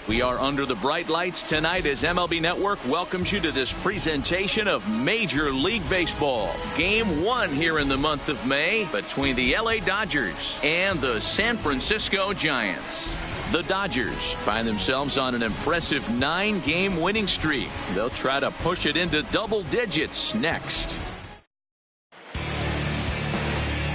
We are under the bright lights tonight as MLB Network welcomes you to this presentation of Major League Baseball. Game 1 here in the month of May between the LA Dodgers and the San Francisco Giants. The Dodgers find themselves on an impressive 9-game winning streak. They'll try to push it into double digits next.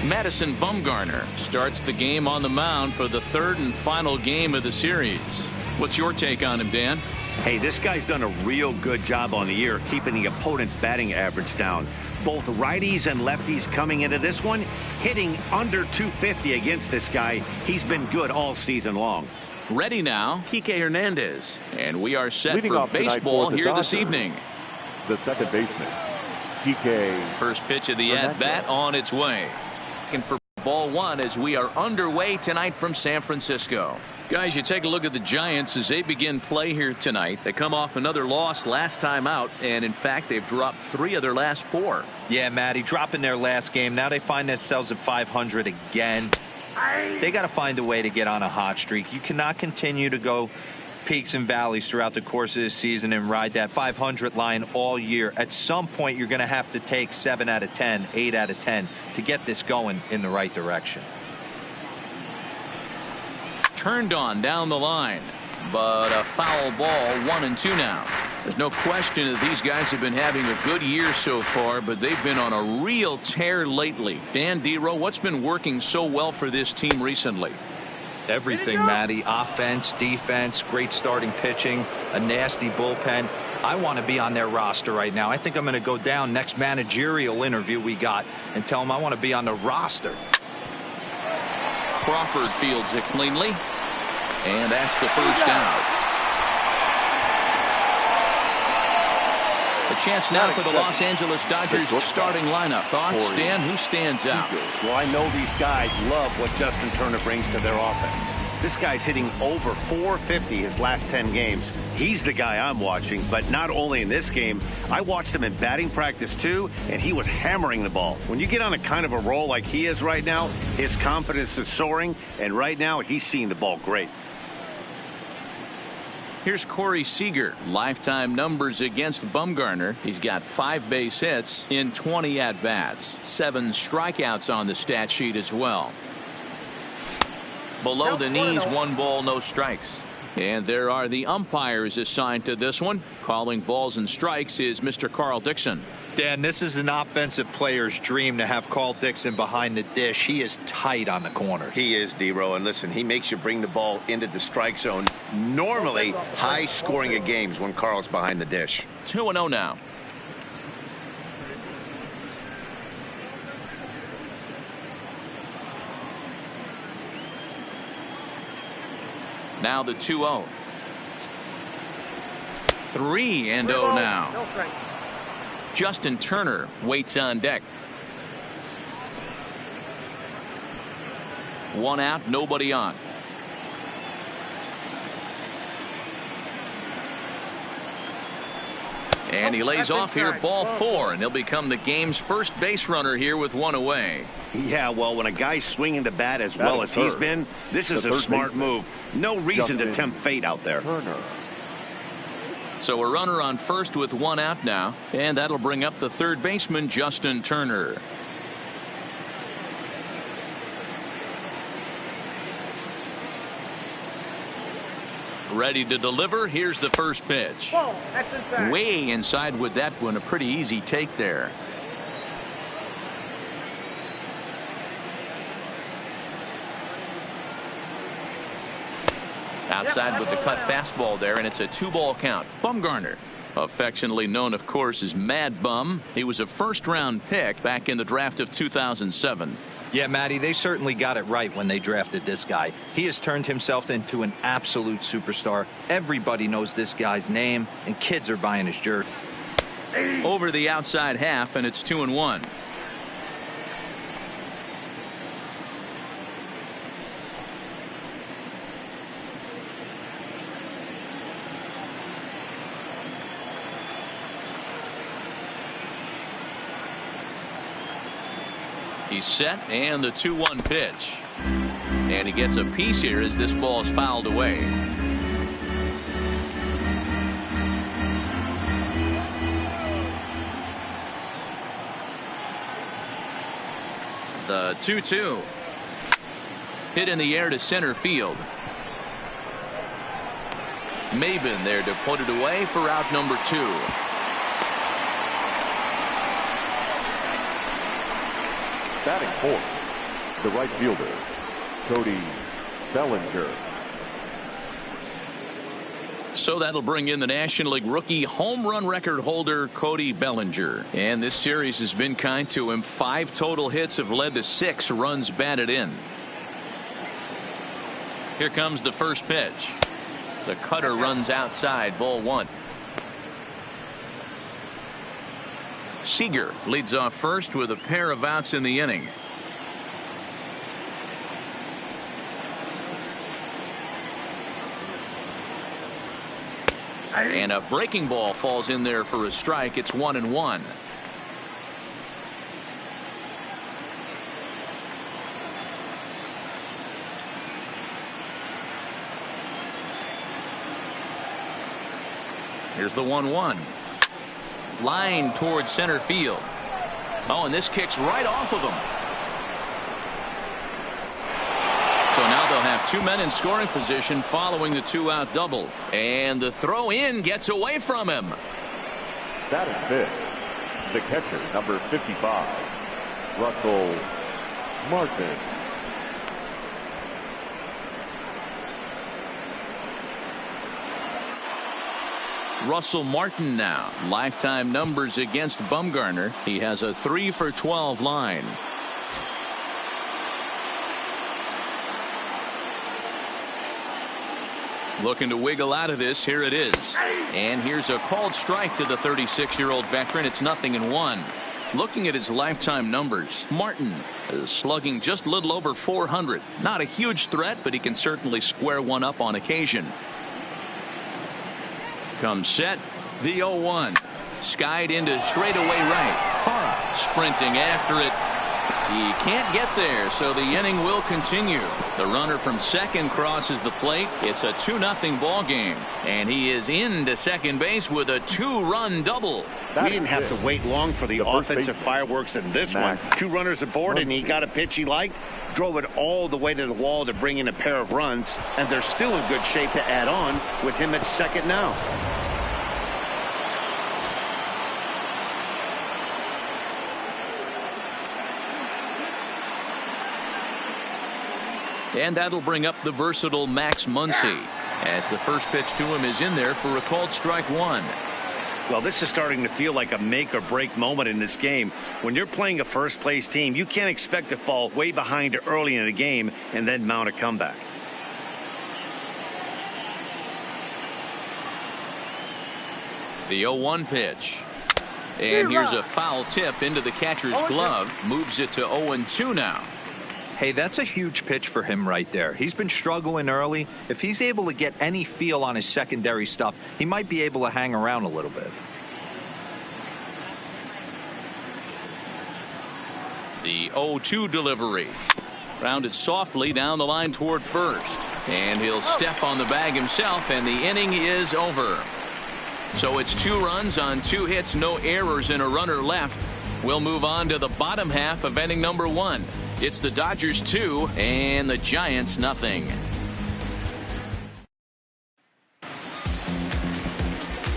Madison Bumgarner starts the game on the mound for the third and final game of the series. What's your take on him, Dan? Hey, this guy's done a real good job on the year keeping the opponent's batting average down. Both righties and lefties coming into this one, hitting under 250 against this guy. He's been good all season long. Ready now, Kike Hernandez. And we are set Leading for baseball here Dodgers, this evening. The second baseman, Kike. First pitch of the at-bat on its way. And for ball 1 as we are underway tonight from San Francisco. Guys, you take a look at the Giants as they begin play here tonight. They come off another loss last time out, and in fact they've dropped 3 of their last 4. Yeah, Matty, dropping their last game. Now they find themselves at 500 again. They got to find a way to get on a hot streak. You cannot continue to go peaks and valleys throughout the course of the season and ride that 500 line all year. At some point you're going to have to take 7 out of 10, 8 out of 10 to get this going in the right direction. Turned on down the line, but a foul ball. 1-2 now. There's no question that these guys have been having a good year so far, but they've been on a real tear lately. Dan Dero, what's been working so well for this team recently? Everything, Matty. Offense, defense, great starting pitching, a nasty bullpen. I want to be on their roster right now. I think I'm going to go down next managerial interview we got and tell them I want to be on the roster. Crawford fields it cleanly, and that's the first out. A chance now for the Los Angeles Dodgers starting lineup. Thoughts, Dan? Who stands out? Well, I know these guys love what Justin Turner brings to their offense. This guy's hitting over 450 his last 10 games. He's the guy I'm watching, but not only in this game. I watched him in batting practice too, and he was hammering the ball. When you get on a kind of a roll like he is right now, his confidence is soaring, and right now he's seeing the ball great. Here's Corey Seager. Lifetime numbers against Bumgarner. He's got 5 base hits in 20 at-bats. 7 strikeouts on the stat sheet as well. Below the knees, 1 ball, no strikes. And there are the umpires assigned to this one. Calling balls and strikes is Mr. Carl Dixon. Dan, this is an offensive player's dream to have Carl Dixon behind the dish. He is tight on the corners. He is, Dero, and listen, he makes you bring the ball into the strike zone. Normally high scoring of games when Carl's behind the dish. 2-0 now. Now the 2-0. 3-0 now. Justin Turner waits on deck. 1 out, nobody on. And he lays off here, ball 4, and he'll become the game's first base runner here with 1 away. Yeah, well, when a guy's swinging the bat as well as he's been, this is a smart move. No reason to tempt fate out there. So a runner on first with 1 out now, and that'll bring up the third baseman, Justin Turner. Ready to deliver. Here's the first pitch. Way inside with that one. A pretty easy take there. Outside with the cut fastball there, and it's a 2-ball count. Bumgarner, affectionately known, of course, as Mad Bum. He was a first-round pick back in the draft of 2007. Yeah, Matty, they certainly got it right when they drafted this guy. He has turned himself into an absolute superstar. Everybody knows this guy's name, and kids are buying his jersey. Over the outside half, and it's 2-1. He's set, and the 2-1 pitch. And he gets a piece here as this ball is fouled away. The 2-2. Hit in the air to center field. Maben there to put it away for out number 2. Batting fourth, the right fielder, Cody Bellinger. So that'll bring in the National League rookie home run record holder Cody Bellinger. And this series has been kind to him. 5 total hits have led to 6 runs batted in. Here comes the first pitch. The cutter runs outside, ball 1. Seager leads off first with a pair of outs in the inning. And a breaking ball falls in there for a strike. It's 1-1. Here's the 1-1. Line towards center field. Oh, and this kicks right off of him. So now they'll have 2 men in scoring position following the 2-out double. And the throw in gets away from him. That is fifth, the catcher, number 55, Russell Martin. Russell Martin now. Lifetime numbers against Bumgarner. He has a 3 for 12 line. Looking to wiggle out of this. Here it is. And here's a called strike to the 36-year-old veteran. It's 0-1. Looking at his lifetime numbers, Martin is slugging just a little over 400. Not a huge threat, but he can certainly square one up on occasion. Comes set. The 0-1. Skied into straightaway right. Hara sprinting after it. He can't get there, so the inning will continue. The runner from second crosses the plate. It's a 2-0 ball game, and he is into second base with a 2-run double. We didn't have to wait long for the offensive fireworks in this one. 2 runners aboard, and he got a pitch he liked, drove it all the way to the wall to bring in a pair of runs, and they're still in good shape to add on with him at second now. And that'll bring up the versatile Max Muncy, as the first pitch to him is in there for a called strike 1. Well, this is starting to feel like a make or break moment in this game. When you're playing a first place team, you can't expect to fall way behind early in the game and then mount a comeback. The 0-1 pitch. And here's a foul tip into the catcher's glove. Moves it to 0-2 now. Hey, that's a huge pitch for him right there. He's been struggling early. If he's able to get any feel on his secondary stuff, he might be able to hang around a little bit. The 0-2 delivery. Rounded softly down the line toward first. And he'll step on the bag himself, and the inning is over. So it's 2 runs on 2 hits, no errors, and a runner left. We'll move on to the bottom half of inning number 1. It's the Dodgers 2 and the Giants nothing.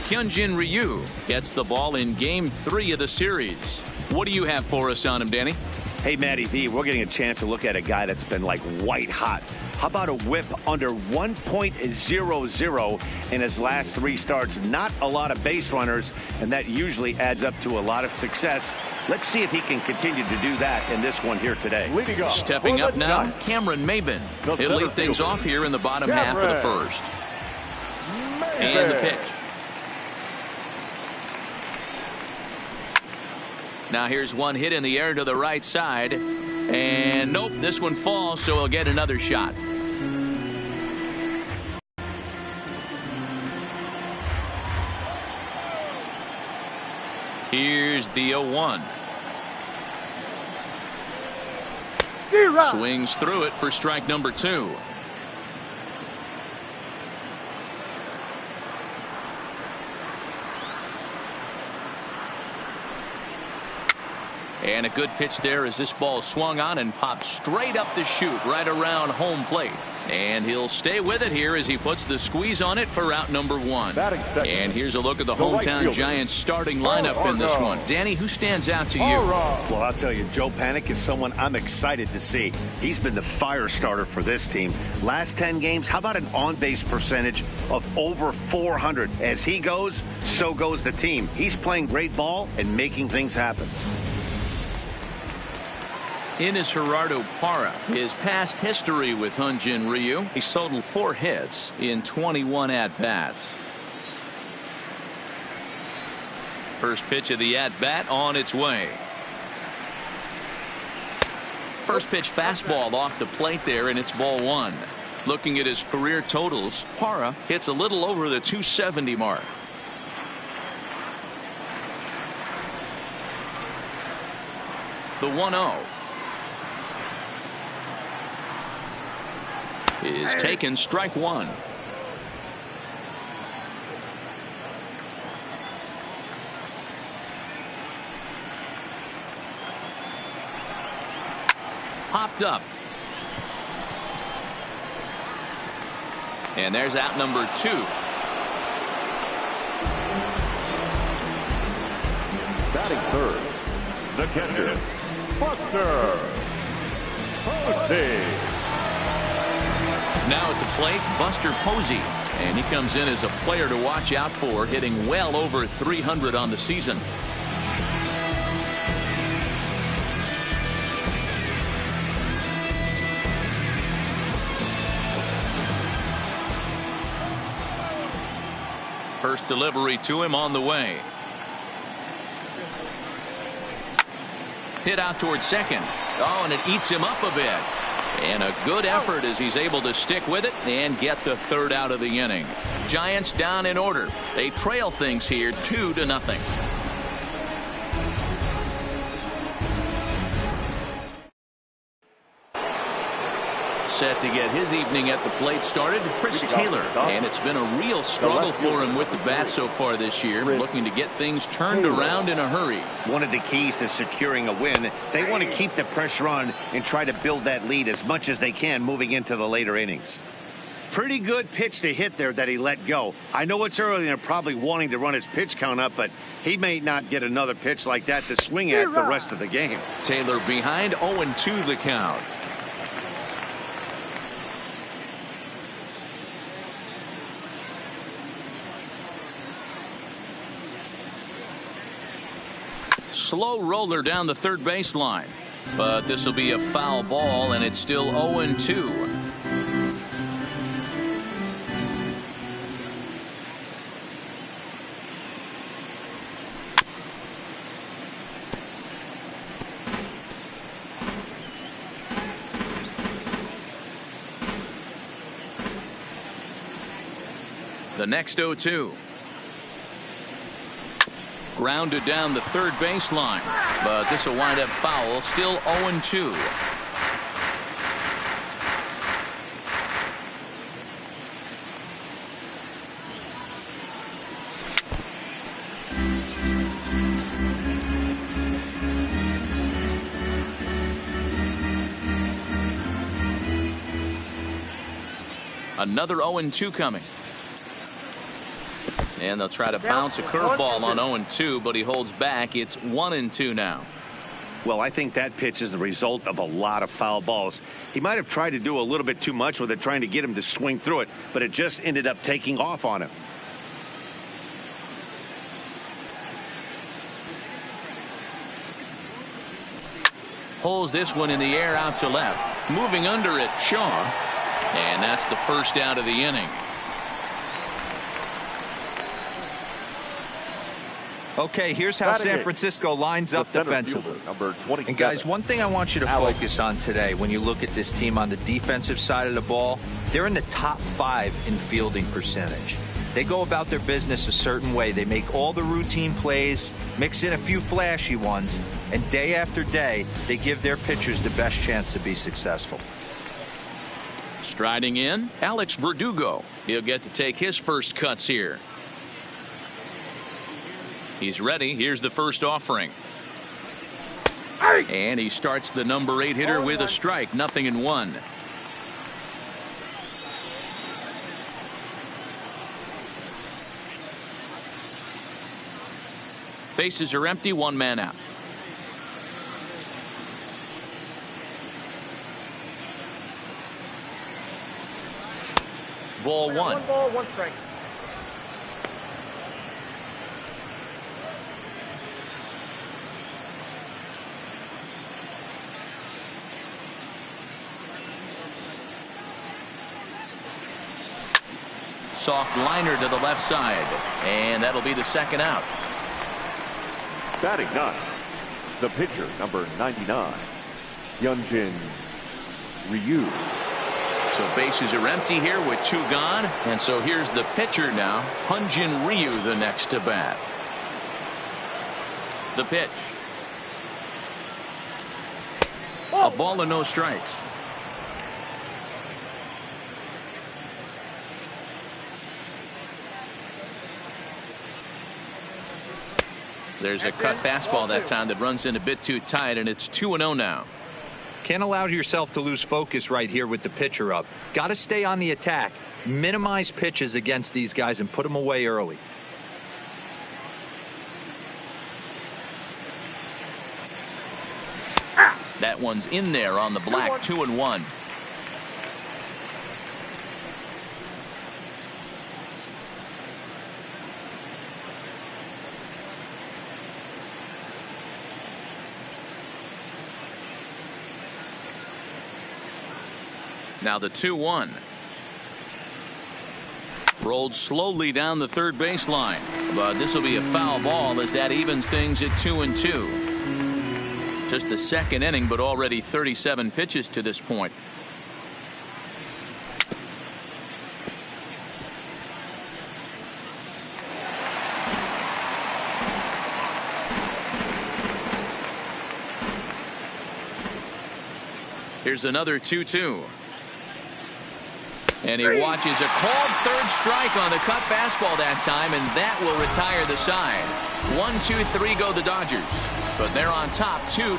Hyunjin Ryu gets the ball in game 3 of the series. What do you have for us on him, Danny? Hey, Matty V, we're getting a chance to look at a guy that's been like white hot. How about a whip under 1.00 in his last 3 starts? Not a lot of base runners, and that usually adds up to a lot of success. Let's see if he can continue to do that in this one here today. Stepping up now, Cameron Maben. He'll lead things off here in the bottom half of the first. And the pitch. Now here's one hit in the air to the right side. And nope, this one falls, so he'll get another shot. Here's the 0-1. Swings through it for strike number 2. And a good pitch there as this ball swung on and popped straight up the chute right around home plate. And he'll stay with it here as he puts the squeeze on it for out number 1. And here's a look at the hometown Giants starting lineup in this one. Danny, who stands out to you? Well, I'll tell you, Joe Panik is someone I'm excited to see. He's been the fire starter for this team. Last 10 games, how about an on-base percentage of over 400? As he goes, so goes the team. He's playing great ball and making things happen. In is Gerardo Parra. His past history with Hyunjin Ryu. He's totaled 4 hits in 21 at-bats. First pitch of the at-bat on its way. First pitch fastball off the plate there, and it's ball 1. Looking at his career totals, Parra hits a little over the 270 mark. The 1-0. Is taken, strike 1. Popped up. And there's out number 2. Batting third, the catcher, Buster Posey. Now at the plate, Buster Posey. And he comes in as a player to watch out for, hitting well over 300 on the season. First delivery to him on the way. Hit out towards second. Oh, and it eats him up a bit. And a good effort as he's able to stick with it and get the 3rd out of the inning. Giants down in order. They trail things here 2-0. Set to get his evening at the plate started, Chris Taylor. And it's been a real struggle for him with the bat so far this year, looking to get things turned around in a hurry. One of the keys to securing a win, they want to keep the pressure on and try to build that lead as much as they can moving into the later innings. Pretty good pitch to hit there that he let go. I know it's early and they're probably wanting to run his pitch count up, but he may not get another pitch like that to swing at the rest of the game. Taylor behind, 0-2 the count. Slow roller down the third baseline, but this will be a foul ball, and it's still 0-2. The next 0-2. Grounded down the third baseline, but this will wind up foul. Still 0-2. Another 0-2 coming. And they'll try to bounce a curveball on 0-2, but he holds back. It's 1-2 now. Well, I think that pitch is the result of a lot of foul balls. He might have tried to do a little bit too much with it, trying to get him to swing through it, but it just ended up taking off on him. Pulls this one in the air out to left. Moving under it, Shaw. And that's the first out of the inning. Okay, here's how San Francisco lines up defensively. And guys, one thing I want you to focus on today when you look at this team on the defensive side of the ball, they're in the top 5 in fielding percentage. They go about their business a certain way. They make all the routine plays, mix in a few flashy ones, and day after day, they give their pitchers the best chance to be successful. Striding in, Alex Verdugo. He'll get to take his first cuts here. He's ready. Here's the first offering. And he starts the number 8 hitter with a strike. 0-1. Bases are empty. 1 man out. Ball 1. 1 ball, 1 strike. Soft liner to the left side, and that'll be the 2nd out. Batting 9, the pitcher, number 99, Hyunjin Ryu. So bases are empty here with 2 gone, and so here's the pitcher now, Hyunjin Ryu, the next to bat. The pitch. A ball and no strikes. There's a cut fastball that time that runs in a bit too tight, and it's 2-0 now. Can't allow yourself to lose focus right here with the pitcher up. Got to stay on the attack, minimize pitches against these guys, and put them away early. That one's in there on the black. 2-1. Now the 2-1. Rolled slowly down the third baseline, but this will be a foul ball as that evens things at 2-2. Just the 2nd inning, but already 37 pitches to this point. Here's another 2-2. And he watches a called 3rd strike on the cut fastball that time, and that will retire the side. 1-2-3 go the Dodgers, but they're on top 2-0.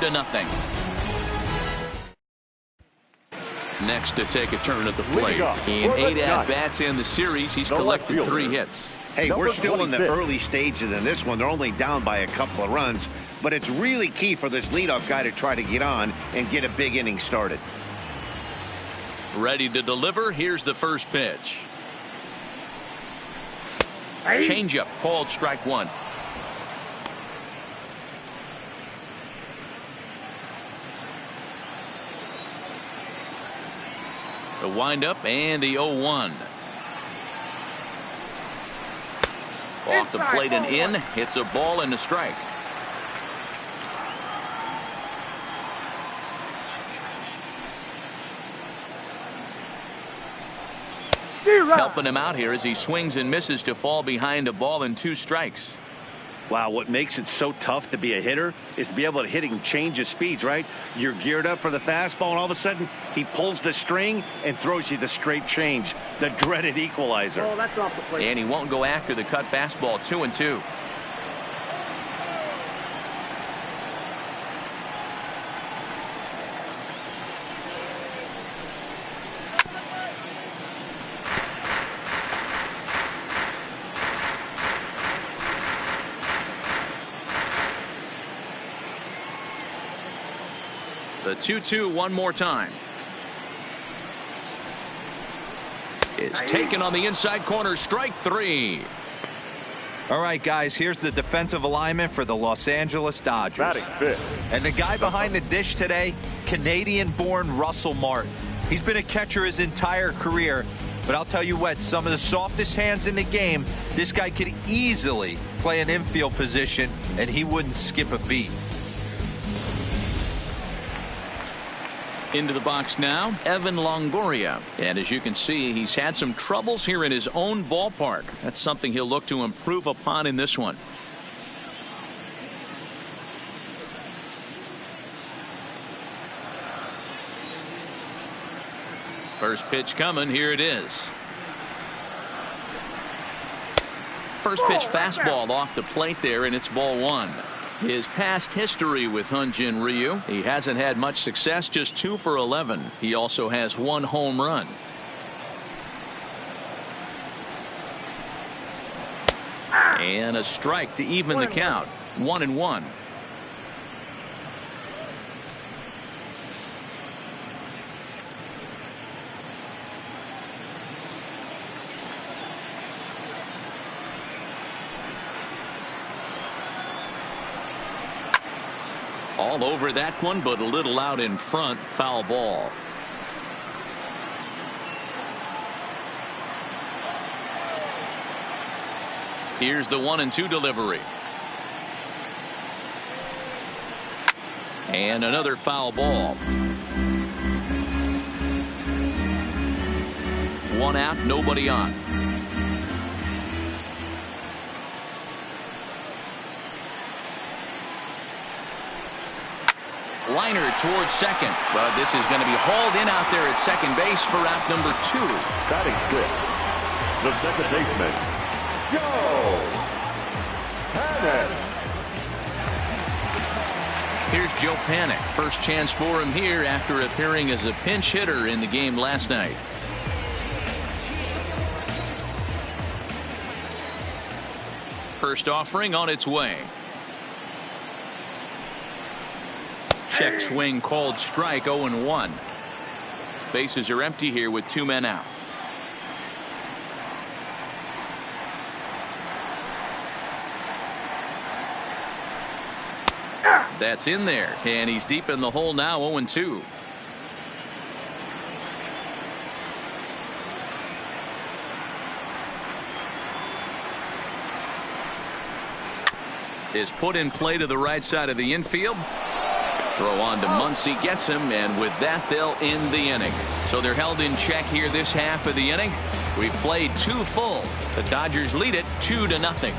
Next to take a turn at the plate. In 8 at-bats in the series, he's collected 3 hits. Hey, we're still in the early stages in this one. They're only down by a couple of runs, but it's really key for this leadoff guy to try to get on and get a big inning started. Ready to deliver. Here's the first pitch. Changeup called strike 1. The windup and the 0-1. Off the plate and in. It's a ball and a strike. Helping him out here as he swings and misses to fall behind a ball and 2 strikes. Wow, what makes it so tough to be a hitter is to be able to hit and change his speeds, right? You're geared up for the fastball, and all of a sudden he pulls the string and throws you the straight change, the dreaded equalizer. Oh, that's off the plate. And he won't go after the cut fastball. 2-2. The 2-2 one more time. It's taken on the inside corner. Strike 3. All right, guys, here's the defensive alignment for the Los Angeles Dodgers. Batting 5th. And the guy behind the dish today, Canadian-born Russell Martin. He's been a catcher his entire career, but I'll tell you what, some of the softest hands in the game, this guy could easily play an infield position, and he wouldn't skip a beat. Into the box now, Evan Longoria. And as you can see, he's had some troubles here in his own ballpark. That's something he'll look to improve upon in this one. First pitch coming. Here it is. First pitch fastball off the plate there, and it's ball 1. His past history with Hyun-Jin Ryu, he hasn't had much success, just 2 for 11. He also has 1 home run. And a strike to even the count. 1-1. All over that one, but a little out in front. Foul ball. Here's the 1-2 delivery. And another foul ball. 1 out, nobody on. Liner towards second, but this is going to be hauled in out there at second base for out number 2. Batting 6, the second baseman, Joe Panic. Here's Joe Panic. First chance for him here after appearing as a pinch hitter in the game last night. First offering on its way. Check swing called strike. 0-1. Bases are empty here with 2 men out. That's in there, and he's deep in the hole now. 0-2. Is put in play to the right side of the infield. Throw on to Muncy, gets him, and with that they'll end the inning. So they're held in check here this half of the inning. We've played 2 full. The Dodgers lead it 2-0.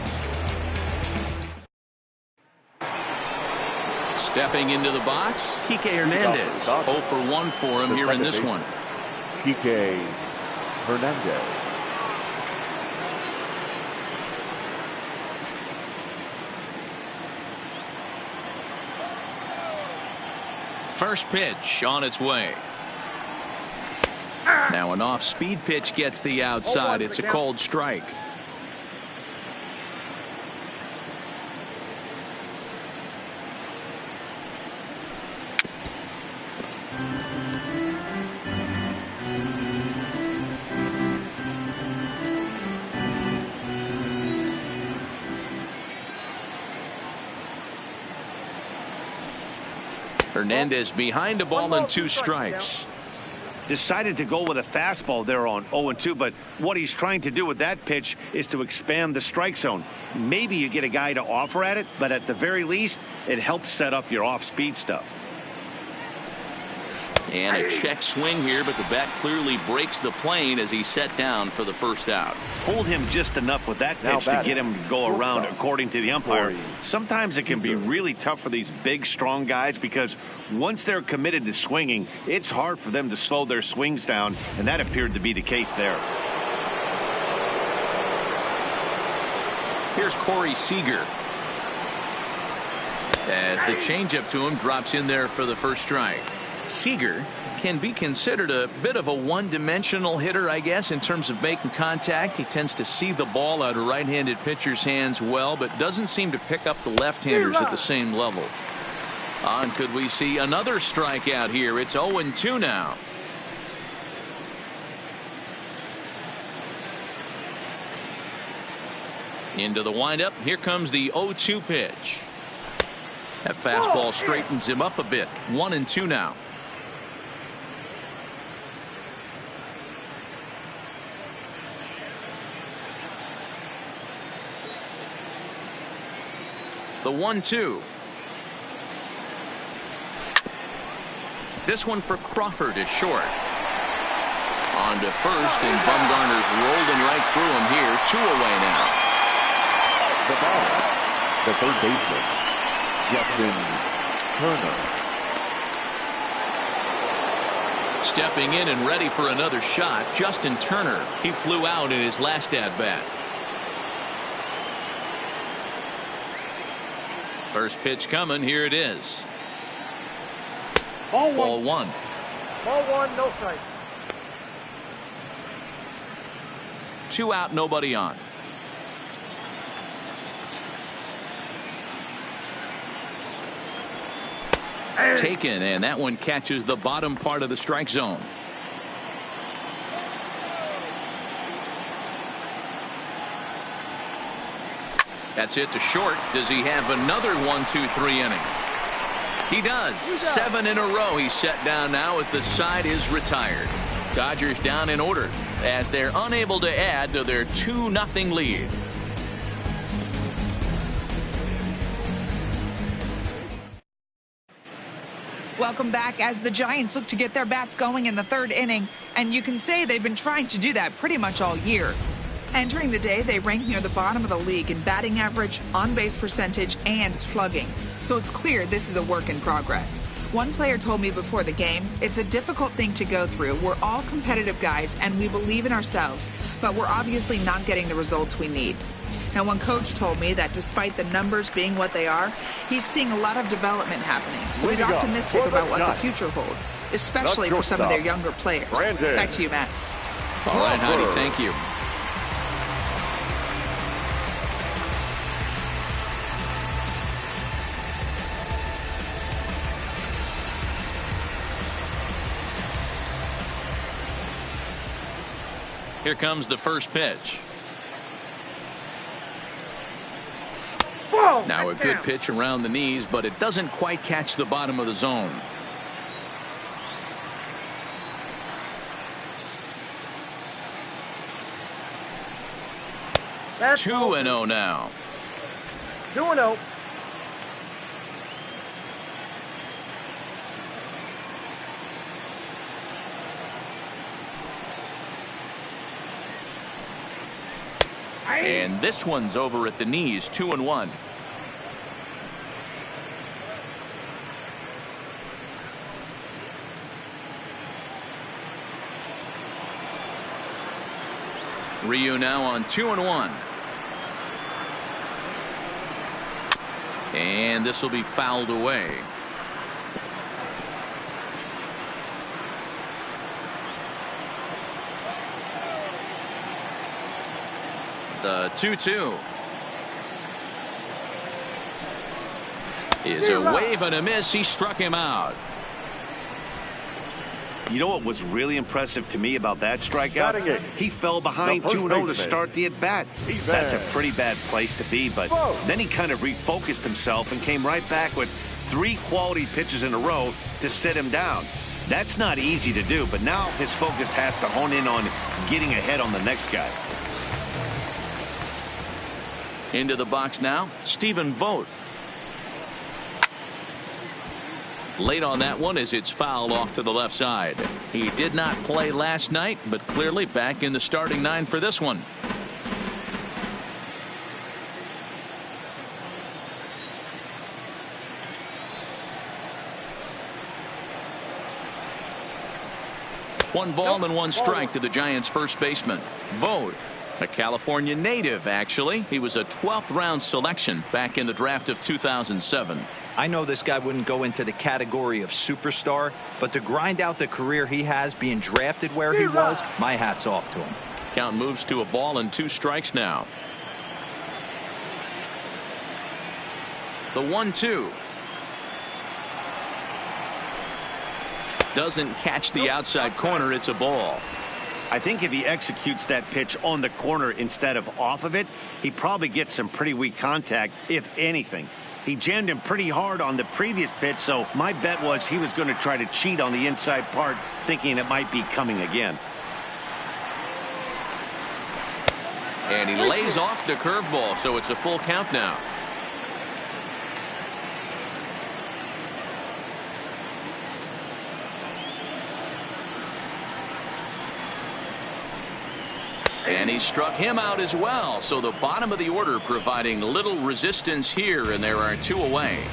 Stepping into the box, Kike Hernandez. 0 for 1 for him here in this one. Kike Hernandez. First pitch on its way. Now an off-speed pitch gets the outside. It's a called strike. Hernandez behind a ball and 2 strikes. Decided to go with a fastball there on 0-2, but what he's trying to do with that pitch is to expand the strike zone. Maybe you get a guy to offer at it, but at the very least, it helps set up your off-speed stuff. And a check swing here, but the bat clearly breaks the plane as he's set down for the first out. Hold him just enough with that pitch to get him to go around, according to the umpire. Sometimes it can be really tough for these big, strong guys because once they're committed to swinging, it's hard for them to slow their swings down, and that appeared to be the case there. Here's Corey Seager. As the changeup to him drops in there for the first strike. Seager can be considered a bit of a one-dimensional hitter, I guess, in terms of making contact. He tends to see the ball out of right-handed pitchers' hands well, but doesn't seem to pick up the left-handers at the same level. And could we see another strikeout here? It's 0-2 now. Into the windup. Here comes the 0-2 pitch. That fastball straightens him up a bit. 1-2 now. The 1-2. This one for Crawford is short. On to first, and Bumgarner's rolling right through him here. 2 away now. The batter, the third baseman, Justin Turner. Stepping in and ready for another shot, Justin Turner. He flew out in his last at bat. First pitch coming. Here it is. Ball Ball one. one. Ball one, no strike. 2 out, nobody on. Taken, and that one catches the bottom part of the strike zone. That's it to short. Does he have another 1-2-3 inning? He does. 7 in a row he's set down now as the side is retired. Dodgers down in order as they're unable to add to their 2-0 lead. Welcome back as the Giants look to get their bats going in the 3rd inning, and you can say they've been trying to do that pretty much all year. Entering the day, they rank near the bottom of the league in batting average, on-base percentage, and slugging. So it's clear this is a work in progress. One player told me before the game, it's a difficult thing to go through. We're all competitive guys, and we believe in ourselves, but we're obviously not getting the results we need. Now, one coach told me that despite the numbers being what they are, he's seeing a lot of development happening. So he's optimistic about what the future holds, especially for some of their younger players. Back to you, Matt. All right, Heidi, thank you. Here comes the first pitch. Now a good pitch around the knees, but it doesn't quite catch the bottom of the zone. That's 2-0 now. 2-0. And this one's over at the knees. 2-1. Ryu now on 2-1. And this will be fouled away. The 2-2 is a wave and a miss. He struck him out. You know what was really impressive to me about that strikeout? He fell behind 2-0 to start the at-bat. That's a pretty bad place to be, but then he kind of refocused himself and came right back with 3 quality pitches in a row to sit him down. That's not easy to do, but now his focus has to hone in on getting ahead on the next guy. Into the box now, Stephen Vogt. Late on that one as it's fouled off to the left side. He did not play last night, but clearly back in the starting 9 for this one. One ball and 1 strike to the Giants' first baseman. Vogt, a California native, actually. He was a 12th round selection back in the draft of 2007. I know this guy wouldn't go into the category of superstar, but to grind out the career he has being drafted where he was, my hat's off to him. Count moves to a ball and 2 strikes now. The 1-2. Doesn't catch the outside corner. It's a ball. I think if he executes that pitch on the corner instead of off of it, he probably gets some pretty weak contact, if anything. He jammed him pretty hard on the previous pitch, so my bet was he was going to try to cheat on the inside part, thinking it might be coming again. And he lays off the curveball, so it's a full count now. And he struck him out as well. So the bottom of the order providing little resistance here, and there are 2 away.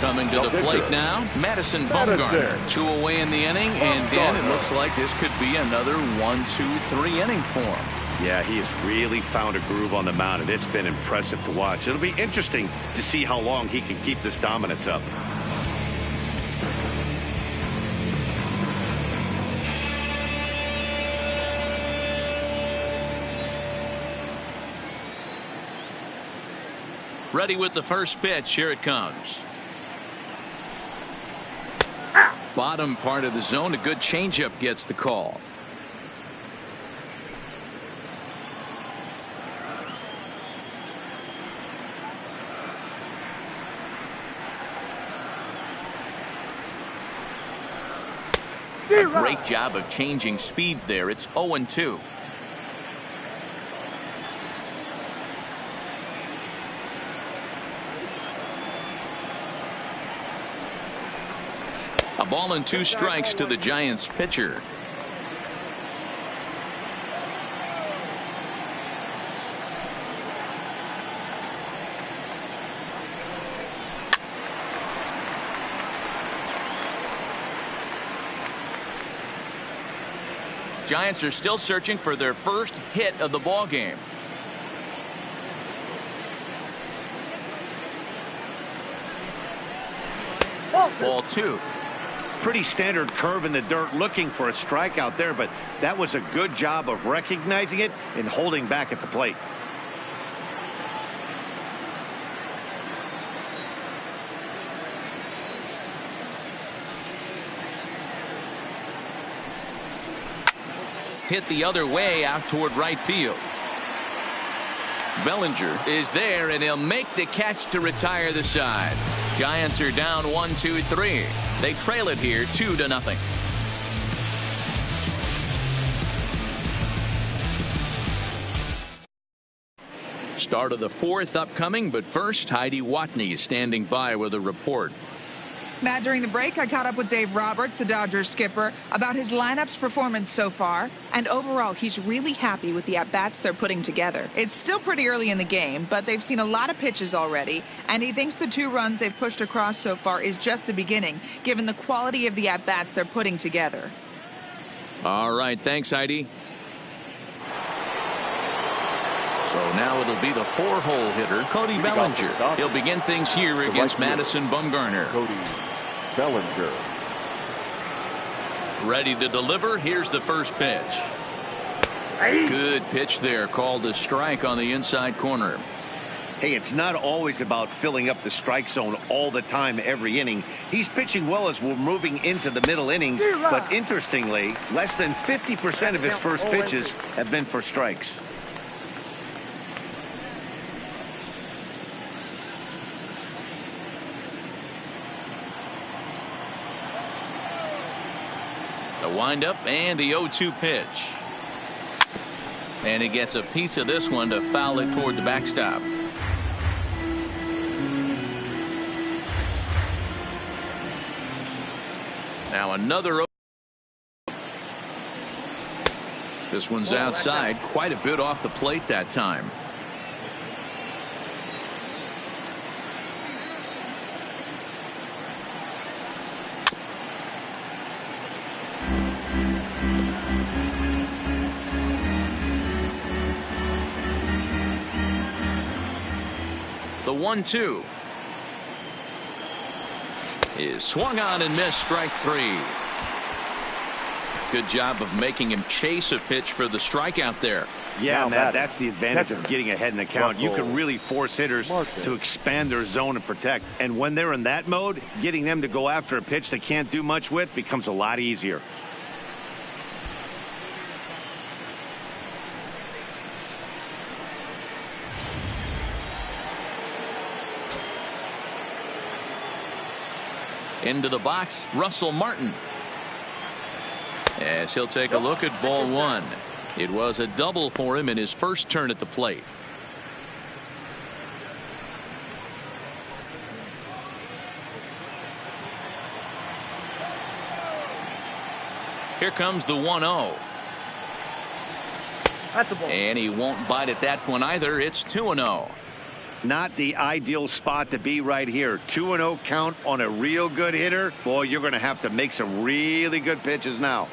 Coming to the plate now, Madison Bumgarner. 2 away in the inning, and Dan, it looks like this could be another 1-2-3 inning for him. Yeah, he has really found a groove on the mound, and it's been impressive to watch. It'll be interesting to see how long he can keep this dominance up. Ready with the first pitch. Here it comes. Bottom part of the zone. A good changeup gets the call. A great job of changing speeds there. It's 0-2. A ball and 2 strikes to the Giants pitcher. Giants are still searching for their first hit of the ball game. Ball 2. Pretty standard curve in the dirt, looking for a strikeout there, but that was a good job of recognizing it and holding back at the plate. Hit the other way out toward right field. Bellinger is there, and he'll make the catch to retire the side. Giants are down 1-2-3. They trail it here 2-0. Start of the 4th upcoming, but first, Heidi Watney is standing by with a report. Matt, during the break, I caught up with Dave Roberts, the Dodgers skipper, about his lineup's performance so far. And overall, he's really happy with the at-bats they're putting together. It's still pretty early in the game, but they've seen a lot of pitches already. And he thinks the 2 runs they've pushed across so far is just the beginning, given the quality of the at-bats they're putting together. All right. Thanks, Heidi. So now it'll be the 4-hole hitter, Cody Bellinger. He'll begin things here against Madison Bumgarner. Cody Bellinger. Ready to deliver. Here's the first pitch. Good pitch there, called a strike on the inside corner. Hey, it's not always about filling up the strike zone all the time every inning. He's pitching well as we're moving into the middle innings, but interestingly, less than 50% of his first pitches have been for strikes. The windup and the 0-2 pitch. And he gets a piece of this one to foul it toward the backstop. Now another. This one's outside, quite a bit off the plate that time. The 1-2 is swung on and missed, strike 3. Good job of making him chase a pitch for the strikeout there. Yeah, Matt, that's the advantage of getting ahead in the count. You can really force hitters to expand their zone and protect. And when they're in that mode, getting them to go after a pitch they can't do much with becomes a lot easier. Into the box, Russell Martin. As he'll take a look at ball 1. It was a double for him in his first turn at the plate. Here comes the 1-0. That's a ball. And he won't bite at that one either. It's 2-0. Not the ideal spot to be right here. 2-0 count on a real good hitter. Boy, you're going to have to make some really good pitches now.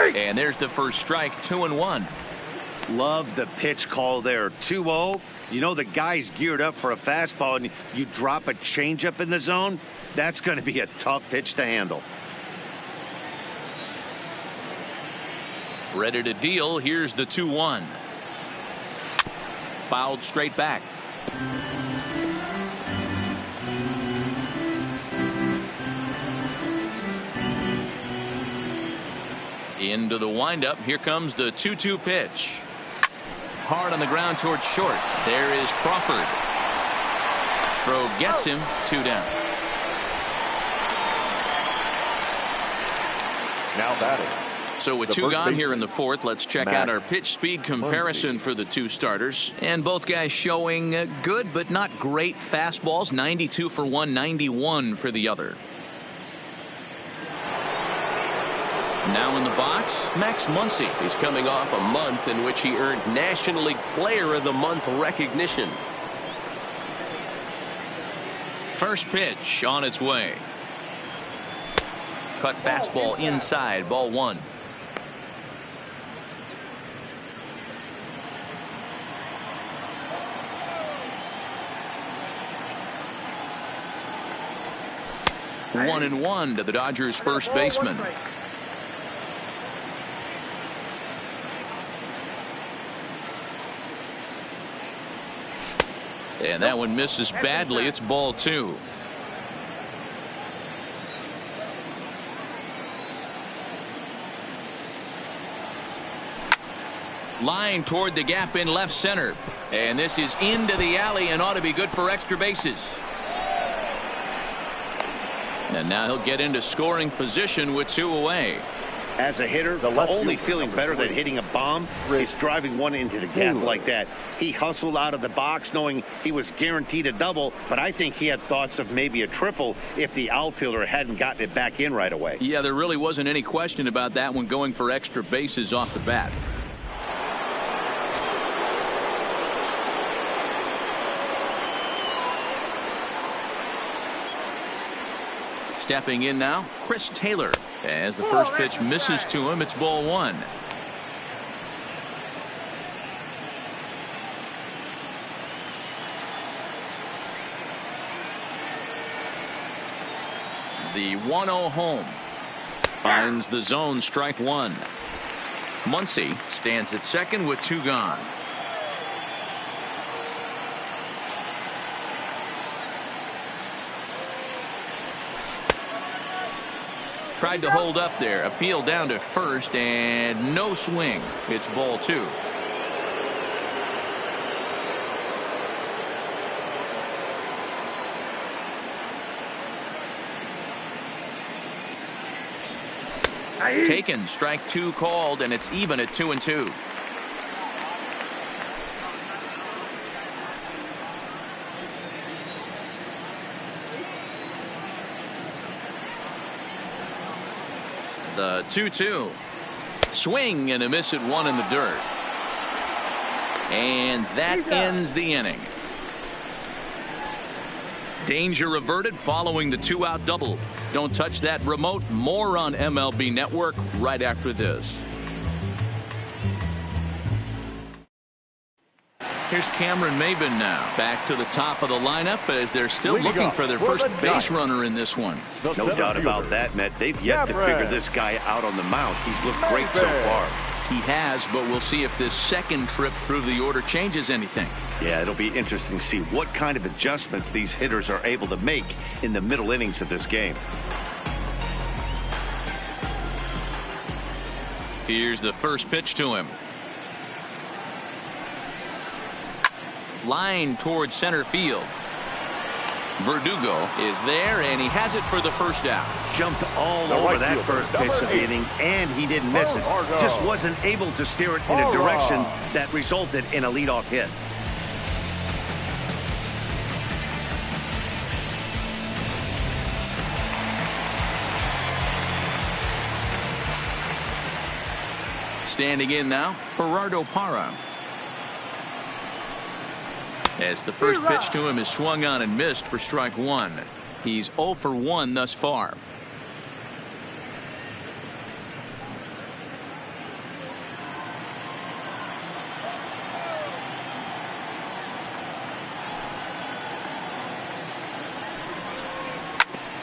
And there's the first strike, 2-1. Love the pitch call there. 2-0. You know the guy's geared up for a fastball, and you drop a changeup in the zone. That's going to be a tough pitch to handle. Ready to deal. Here's the 2-1. Fouled straight back. Into the windup. Here comes the 2-2 pitch. Hard on the ground towards short. There is Crawford. Throw gets him. 2 down. Now batting. So with 2 gone here in the fourth, let's check out our pitch speed comparison for the 2 starters. And both guys showing good but not great fastballs. 92 for one, 91 for the other. Now in the box, Max Muncy. He's coming off a month in which he earned National League Player of the Month recognition. First pitch on its way. Cut fastball inside, ball 1. One and one to the Dodgers first baseman. And that one misses badly. It's ball 2. Line toward the gap in left center. And this is into the alley and ought to be good for extra bases. And now he'll get into scoring position with 2 away. As a hitter, the only feeling better than hitting a bomb is driving one into the gap like that. He hustled out of the box knowing he was guaranteed a double, but I think he had thoughts of maybe a triple if the outfielder hadn't gotten it back in right away. Yeah, there really wasn't any question about that one, going for extra bases off the bat. Stepping in now, Chris Taylor. As the first pitch misses to him, it's ball 1. The 1-0 home. Finds the zone, strike 1. Muncy stands at second with 2 gone. Tried to hold up there. Appeal down to first and no swing. It's ball 2. Taken. Strike 2 called, and it's even at 2-2. The 2-2. Swing and a miss at 1 in the dirt. And that ends the inning. Danger averted following the 2-out double. Don't touch that remote. More on MLB Network right after this. Here's Cameron Maybin now. Back to the top of the lineup as they're still looking for their first base runner in this one. No doubt about that, Matt. They've yet to figure this guy out on the mound. He's looked great so far. He has, but we'll see if this second trip through the order changes anything. Yeah, it'll be interesting to see what kind of adjustments these hitters are able to make in the middle innings of this game. Here's the first pitch to him. Line towards center field. Verdugo is there, and he has it for the first out. Jumped all over that first pitch of the inning, and he didn't miss it. Just wasn't able to steer it in a direction that resulted in a leadoff hit. Standing in now, Gerardo Parra. As the first pitch to him is swung on and missed for strike 1. He's 0 for 1 thus far.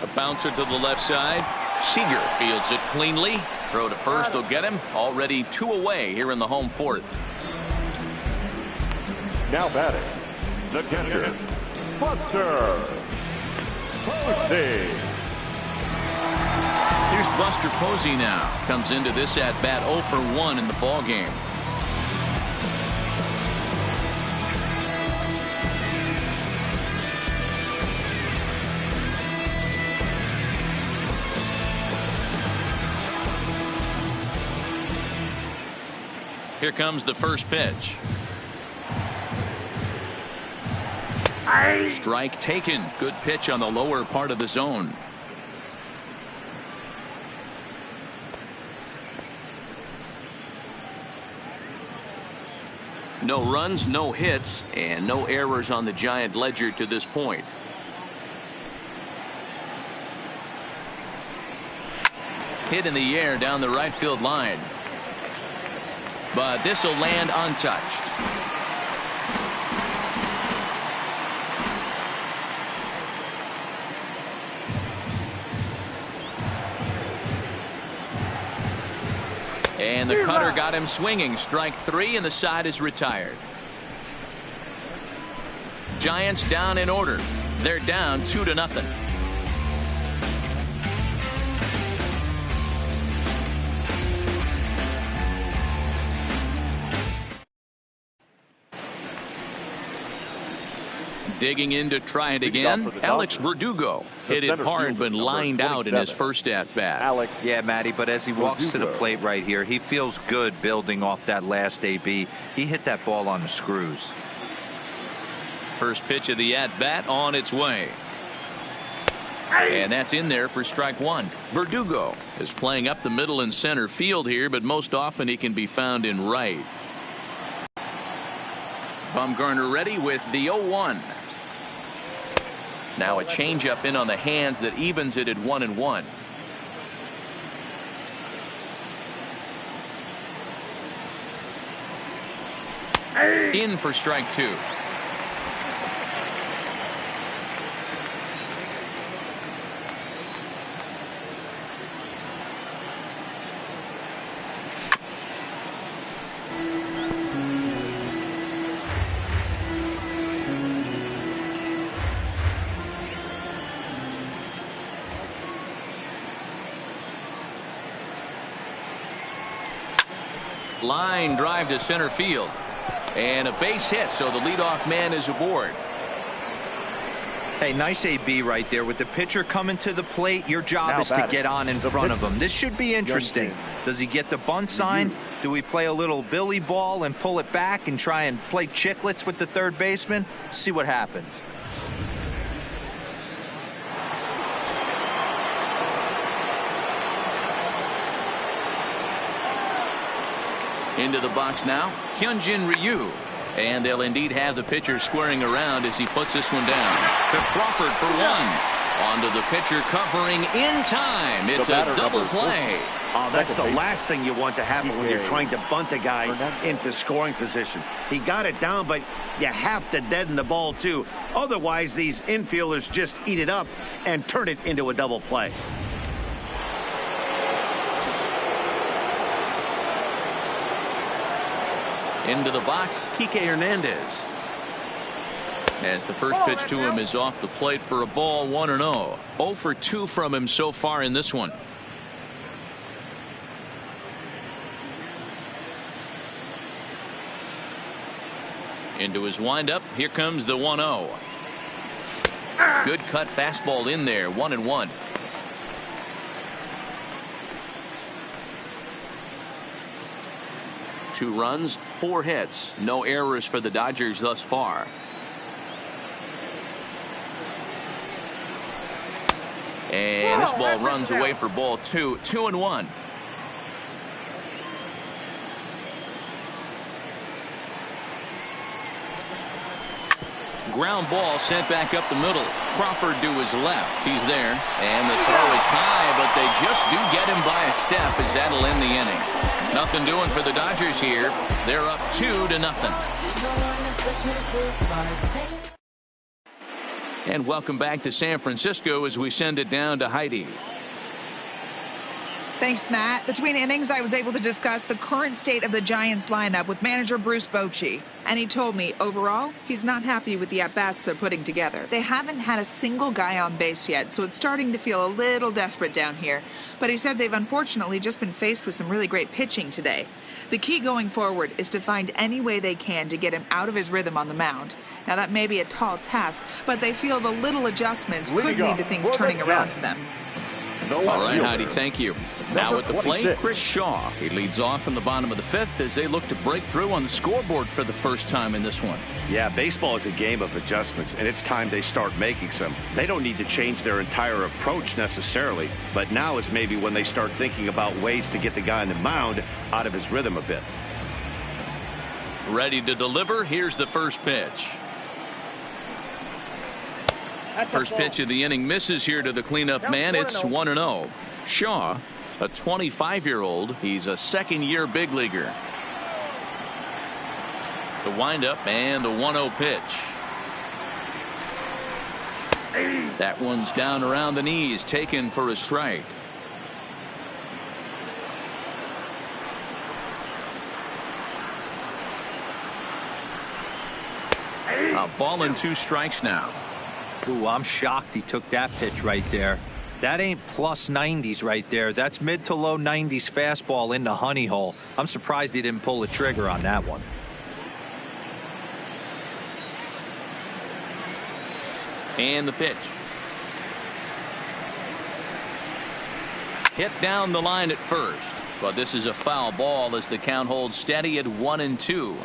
A bouncer to the left side. Seager fields it cleanly. Throw to first will get him. Already 2 away here in the home fourth. Now batting, the catcher, Buster Posey. Here's Buster Posey now. Comes into this at bat 0 for 1 in the ball game. Here comes the first pitch. Strike taken. Good pitch on the lower part of the zone. No runs, no hits, and no errors on the Giant ledger to this point. Hit in the air down the right field line. But this will land untouched. And the cutter got him swinging. Strike 3, and the side is retired. Giants down in order. They're down 2-0. Digging in to try it again. Alex Verdugo hit it hard but lined out in his first at bat. Yeah, Matty, but as he walks to the plate right here, he feels good building off that last AB. He hit that ball on the screws. First pitch of the at bat on its way. And that's in there for strike 1. Verdugo is playing up the middle and center field here, but most often he can be found in right. Bumgarner ready with the 0-1. Now a changeup in on the hands that evens it at 1-1. In for strike 2. Line drive to center field, and a base hit, so the leadoff man is aboard. Hey, nice AB right there. With the pitcher coming to the plate, your job is to get on in front of him. This should be interesting. Does he get the bunt sign? Do we play a little billy ball and pull it back and try and play chicklets with the third baseman? See what happens. Into the box now, Hyunjin Ryu. And they'll indeed have the pitcher squaring around as he puts this one down. To Crawford for 1. Onto the pitcher covering in time. It's a double play. Oh, that's the last thing you want to happen when you're trying to bunt a guy into scoring position. He got it down, but you have to deaden the ball too. Otherwise, these infielders just eat it up and turn it into a double play. Into the box, Kike Hernandez. As the first pitch to him is off the plate for a ball, 1-0. 0 for 2 from him so far in this one. Into his windup, here comes the 1-0. Good cut fastball in there, 1-1. Two runs, 4 hits, no errors for the Dodgers thus far. And this ball runs away for ball 2, 2-1. Ground ball sent back up the middle. Crawford to his left. He's there. And the throw is high, but they just do get him by a step as that'll end the inning. Nothing doing for the Dodgers here. They're up 2-0. And welcome back to San Francisco as we send it down to Heidi. Thanks, Matt. Between innings, I was able to discuss the current state of the Giants lineup with manager Bruce Bochy. And he told me, overall, he's not happy with the at-bats they're putting together. They haven't had a single guy on base yet, so it's starting to feel a little desperate down here. But he said they've unfortunately just been faced with some really great pitching today. The key going forward is to find any way they can to get him out of his rhythm on the mound. Now, that may be a tall task, but they feel the little adjustments could lead to things turning around for them. All right, Heidi, thank you. Now at the plate, Chris Shaw. He leads off in the bottom of the fifth as they look to break through on the scoreboard for the first time in this one. Yeah, baseball is a game of adjustments, and it's time they start making some. They don't need to change their entire approach necessarily, but now is maybe when they start thinking about ways to get the guy on the mound out of his rhythm a bit. Ready to deliver. Here's the first pitch. First pitch of the inning misses here to the cleanup man. It's 1-0. Shaw, a 25-year-old. He's a second-year big leaguer. The windup and the 1-0 pitch. That one's down around the knees, taken for a strike. A ball and 2 strikes now. Ooh, I'm shocked he took that pitch right there. That ain't plus 90s right there. That's mid to low 90s fastball in the honey hole. I'm surprised he didn't pull the trigger on that one. And the pitch. Hit down the line at first, but this is a foul ball as the count holds steady at 1-2.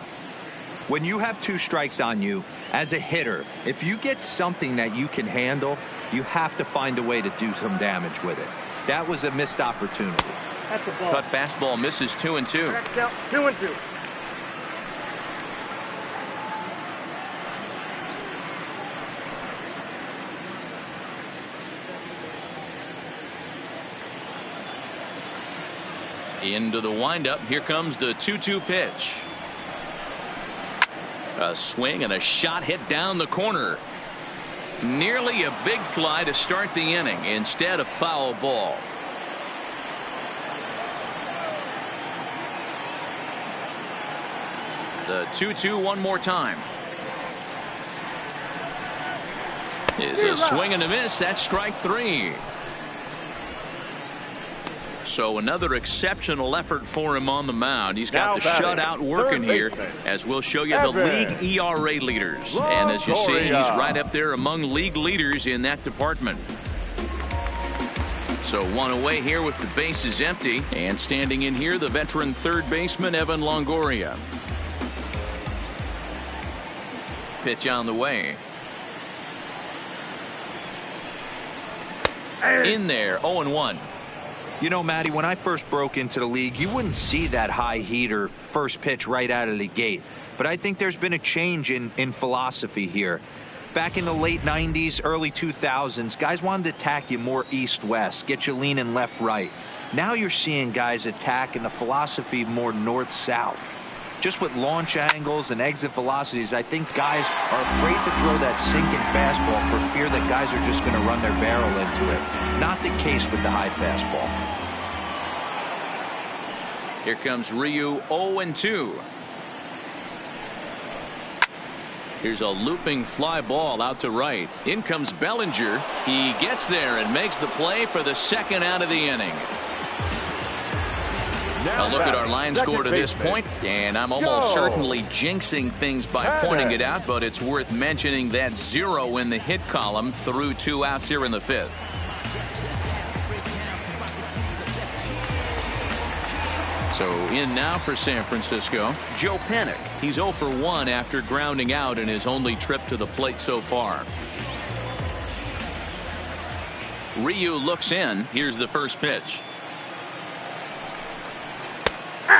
When you have 2 strikes on you, as a hitter, if you get something that you can handle, you have to find a way to do some damage with it. That was a missed opportunity. That's a ball. Cut fastball misses 2-2. 2-2. Into the windup. Here comes the 2-2 pitch. A swing and a shot hit down the corner. Nearly a big fly to start the inning. Instead, a foul ball. The 2-2 one more time. Is a swing and a miss. That's strike 3. So another exceptional effort for him on the mound. He's got the shutout working here, as we'll show you the league ERA leaders. And as you see, he's right up there among league leaders in that department. So 1 away here with the bases empty. And standing in here, the veteran third baseman, Evan Longoria. Pitch on the way. In there, 0-1. You know, Matty, when I first broke into the league, you wouldn't see that high heater first pitch right out of the gate. But I think there's been a change in philosophy here. Back in the late 90s, early 2000s, guys wanted to attack you more east-west, get you leaning left-right. Now you're seeing guys attack in the philosophy more north-south. Just with launch angles and exit velocities, I think guys are afraid to throw that sinking fastball for fear that guys are just going to run their barrel into it. Not the case with the high fastball. Here comes Ryu, 0-2. Here's a looping fly ball out to right. In comes Bellinger. He gets there and makes the play for the second out of the inning. A look at our line score to this point, and I'm almost certainly jinxing things by pointing it out, but it's worth mentioning that 0 in the hit column through 2 outs here in the 5th. So in now for San Francisco, Joe Panik. He's 0 for 1 after grounding out in his only trip to the plate so far. Ryu looks in. Here's the first pitch.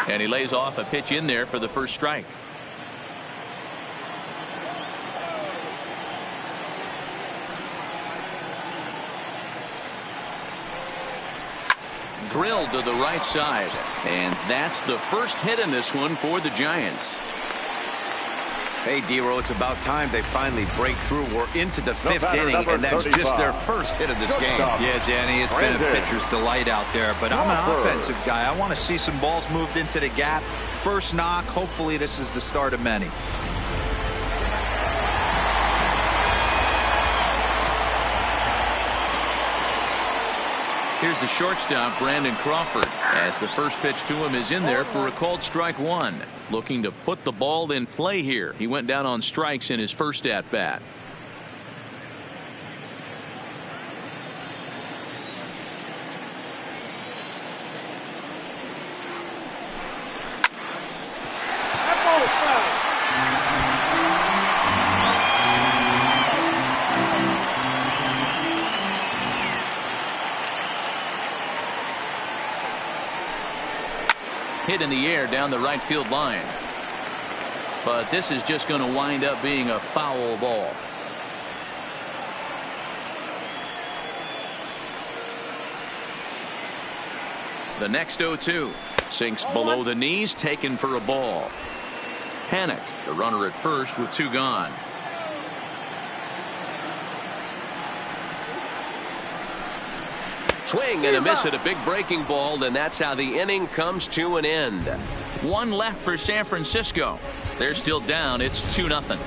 And he lays off a pitch in there for the first strike. Drilled to the right side. And that's the first hit in this one for the Giants. Hey, D-Row, it's about time they finally break through. We're into the fifth inning, number and that's 35. just their first hit of this game. Yeah, Danny, it's been a Brandon. pitcher's delight out there, but I'm an Crawford. offensive guy. I want to see some balls moved into the gap. First knock. Hopefully this is the start of many. Here's the shortstop, Brandon Crawford, as the first pitch to him is in there for a called strike one. Looking to put the ball in play here. He went down on strikes in his first at bat. That ball is foul. Hit in the air down the right field line. But this is just going to wind up being a foul ball. The next 0-2 sinks below the knees, taken for a ball. Panic, the runner at first with two gone. Swing and a miss at a big breaking ball, and that's how the inning comes to an end. One left for San Francisco. They're still down. It's 2-0.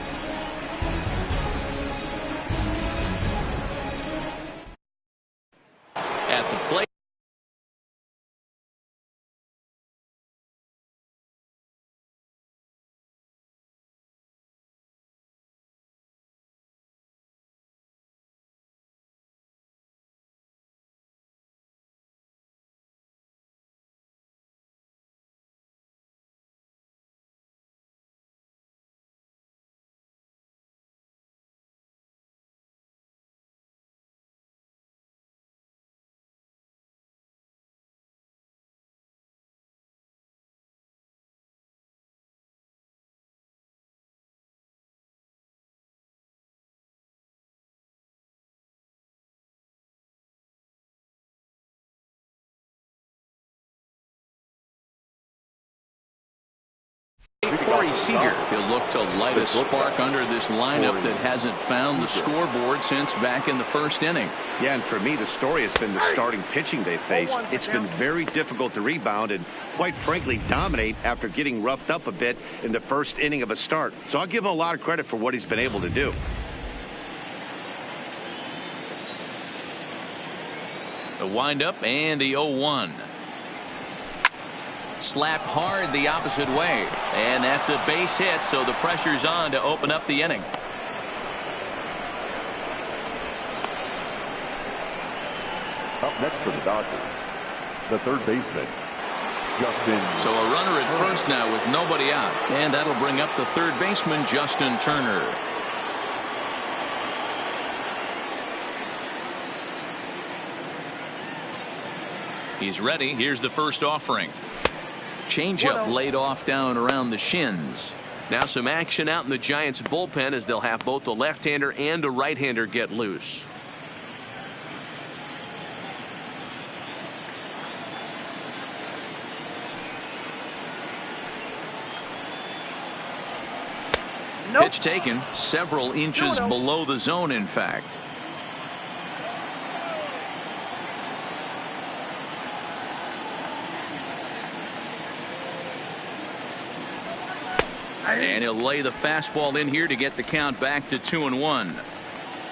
At the plate. Corey Seager, he'll look to light a spark under this lineup that hasn't found the scoreboard since back in the first inning. Yeah, and for me, the story has been the starting pitching they faced. It's been very difficult to rebound and, quite frankly, dominate after getting roughed up a bit in the first inning of a start. So I'll give him a lot of credit for what he's been able to do. The windup and the 0-1. Slapped hard the opposite way, and that's a base hit, so the pressure's on to open up the inning. Up next for the Dodgers, the third baseman, Justin. So a runner at first now with nobody out, and that'll bring up the third baseman, Justin Turner. He's ready. Here's the first offering. Changeup laid off down around the shins. Now some action out in the Giants bullpen as they'll have both a left-hander and a right-hander get loose. Pitch taken several inches below the zone, in fact. And he'll lay the fastball in here to get the count back to 2-1.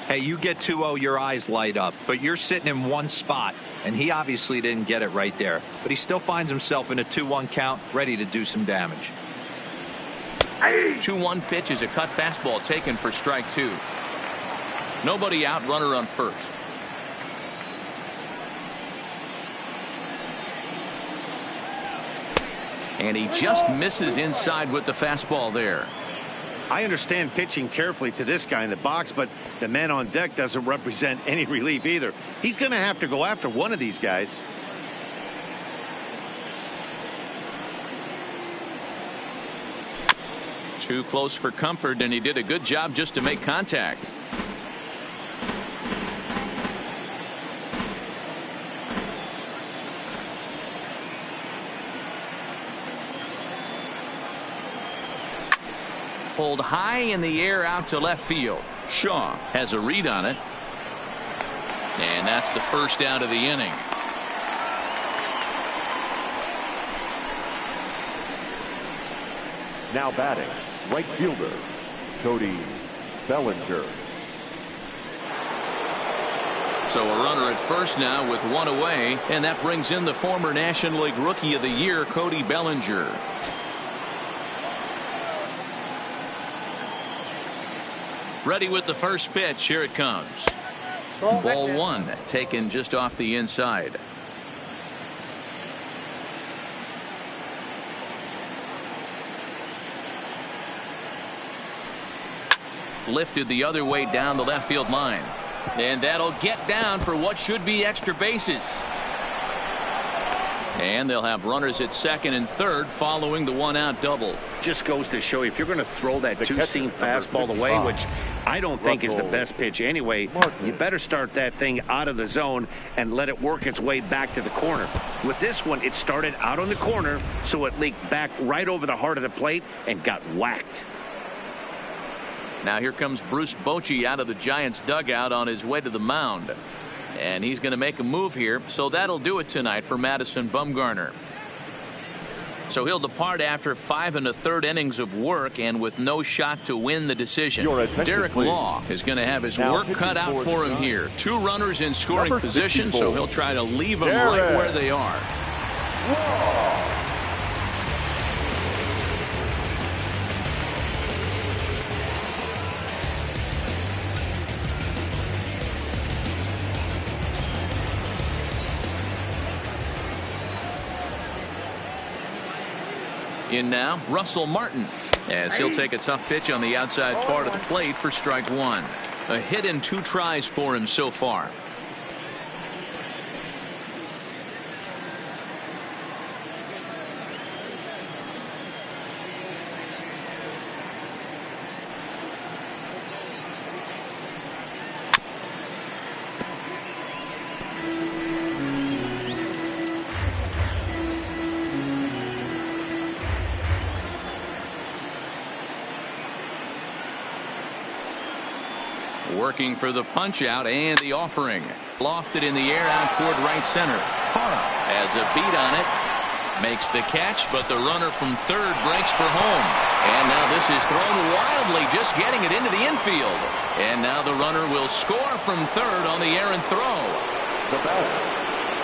Hey, you get 2-0, your eyes light up, but you're sitting in one spot, and he obviously didn't get it right there. But he still finds himself in a 2-1 count, ready to do some damage. 2-1 pitch is a cut fastball taken for strike two. Nobody out, runner on first. And he just misses inside with the fastball there. I understand pitching carefully to this guy in the box, but the man on deck doesn't represent any relief either. He's going to have to go after one of these guys. Too close for comfort, and he did a good job just to make contact. pulled high in the air out to left field. Shaw has a read on it. And that's the first out of the inning. Now batting, right fielder, Cody Bellinger. So a runner at first now with one away, and that brings in the former National League Rookie of the Year, Cody Bellinger. Ready with the first pitch. Here it comes. Ball one, taken just off the inside. Lifted the other way down the left field line. And that'll get down for what should be extra bases. And they'll have runners at second and third following the one-out double. Just goes to show you, if you're going to throw that two-seam fastball away, which I don't think is the best pitch anyway, you better start that thing out of the zone and let it work its way back to the corner. With this one, it started out on the corner, so it leaked back right over the heart of the plate and got whacked. Now here comes Bruce Bochy out of the Giants dugout on his way to the mound. And he's going to make a move here, so that'll do it tonight for Madison Bumgarner. So he'll depart after 5 1/3 innings of work and with no shot to win the decision. Derek Law is going to have his work cut out for him here. 2 runners in scoring position, so he'll try to leave them right where they are. In now, Russell Martin, as he'll take a tough pitch on the outside part of the plate for strike one. A hit in 2 tries for him so far. Working for the punch out and the offering. Lofted in the air out toward right center. Hara has a beat on it. Makes the catch, but the runner from third breaks for home. And now this is thrown wildly, just getting it into the infield. And now the runner will score from third on the errant throw.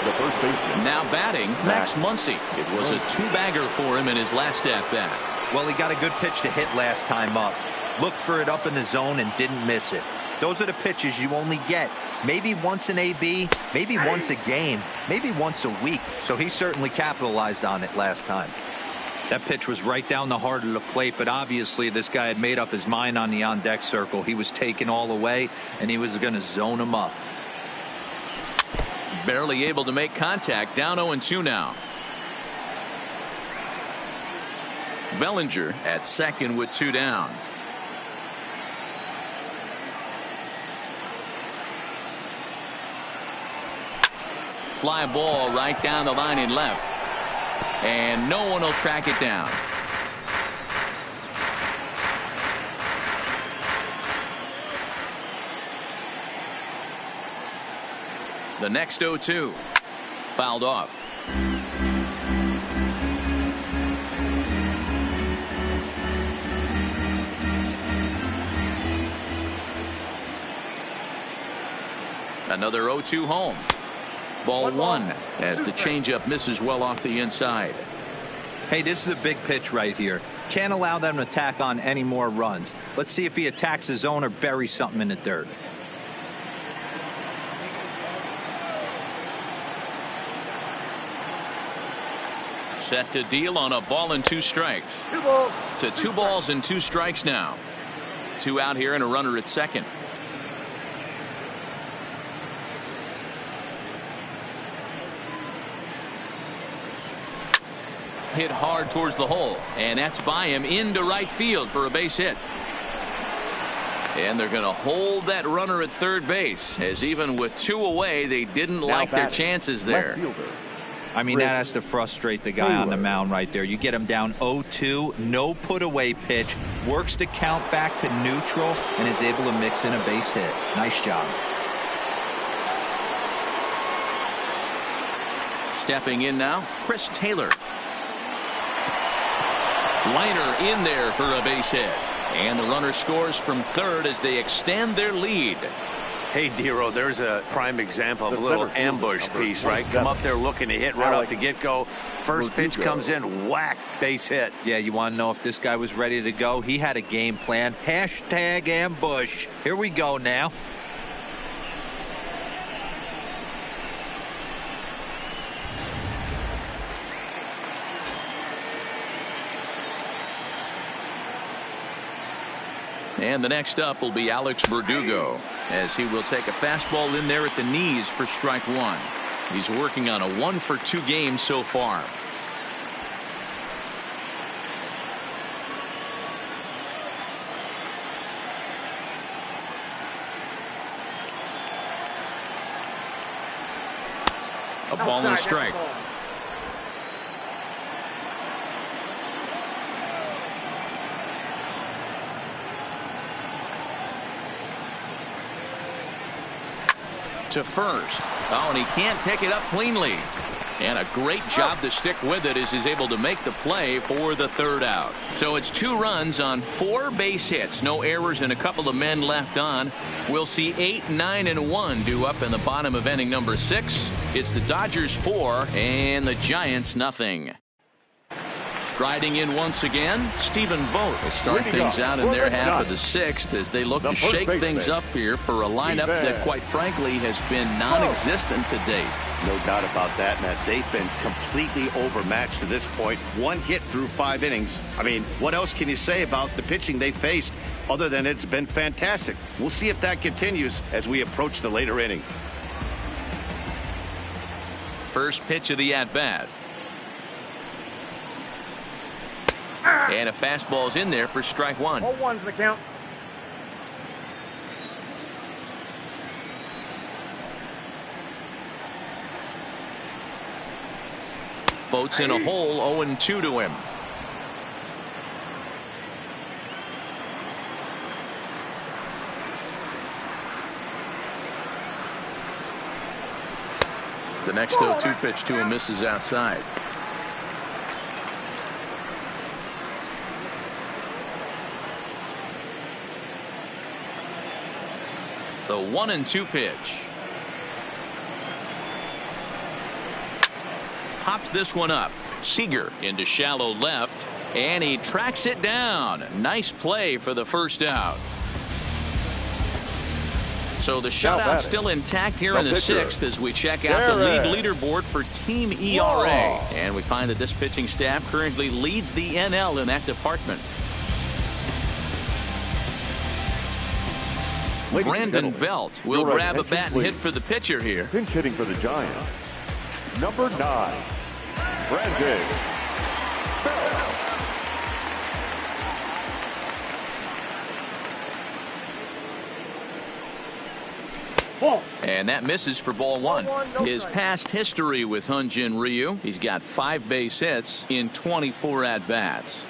The first baseman. Now batting, Max Muncy. It was a 2-bagger for him in his last at-bat. Well, he got a good pitch to hit last time up. Looked for it up in the zone and didn't miss it. Those are the pitches you only get maybe once an AB, maybe once a game, maybe once a week. So he certainly capitalized on it last time. That pitch was right down the heart of the plate, but obviously this guy had made up his mind on the on-deck circle. He was taken all the way, and he was going to zone him up. Barely able to make contact. Down 0-2 now. Bellinger at second with 2 down. Fly ball right down the line in left. And no one will track it down. The next 0-2. Fouled off. Another 0-2 home. Ball one as the changeup misses well off the inside. Hey, this is a big pitch right here. Can't allow them to tack on any more runs. Let's see if he attacks his zone or buries something in the dirt. Set to deal on a ball and 2 strikes. To 2 balls and 2 strikes now. 2 out here and a runner at second. Hit hard towards the hole, and that's by him into right field for a base hit. And they're going to hold that runner at third base, as even with 2 away, they didn't like their chances there. I mean, that has to frustrate the guy on the mound right there. You get him down 0-2, no put away pitch, works the count back to neutral, and is able to mix in a base hit. Nice job. Stepping in now, Chris Taylor. Liner in there for a base hit. And the runner scores from third as they extend their lead. Hey, Dero, there's a prime example of a little ambush piece, right? Come up there looking to hit right off the get-go. First pitch comes in, whack, base hit. Yeah, you want to know if this guy was ready to go? He had a game plan. Hashtag ambush. Here we go now. And the next up will be Alex Verdugo, as he will take a fastball in there at the knees for strike one. He's working on a 1-for-2 game so far. A ball and a strike. To first. Oh, and he can't pick it up cleanly. And a great job to stick with it as he's able to make the play for the third out. So it's 2 runs on 4 base hits. No errors and a couple of men left on. We'll see 8, 9, and 1 due up in the bottom of inning number 6. It's the Dodgers 4 and the Giants nothing. Striding in once again, Stephen Vogt will start things out in their half of the 6th as they look to shake things up here for a lineup that, quite frankly, has been non-existent to date. No doubt about that, Matt. They've been completely overmatched to this point. 1 hit through 5 innings. I mean, what else can you say about the pitching they faced other than it's been fantastic? We'll see if that continues as we approach the later inning. First pitch of the at-bat. And a fastball's in there for strike one. 0-1's the count. Vogt's in a hole, 0-2 to him. The next 0-2 pitch to him misses outside. The 1-2 pitch. Pops this one up. Seager into shallow left, and he tracks it down. Nice play for the first out. So the shutout still intact here in the 6th as we check out the league leaderboard for team ERA. And we find that this pitching staff currently leads the NL in that department. Brandon Belt will grab a bat and hit for the pitcher here. Pinch hitting for the Giants. Number 9, Brandon Belt. And that misses for ball 1. His past history with Hyun-Jin Ryu, he's got 5 base hits in 24 at-bats.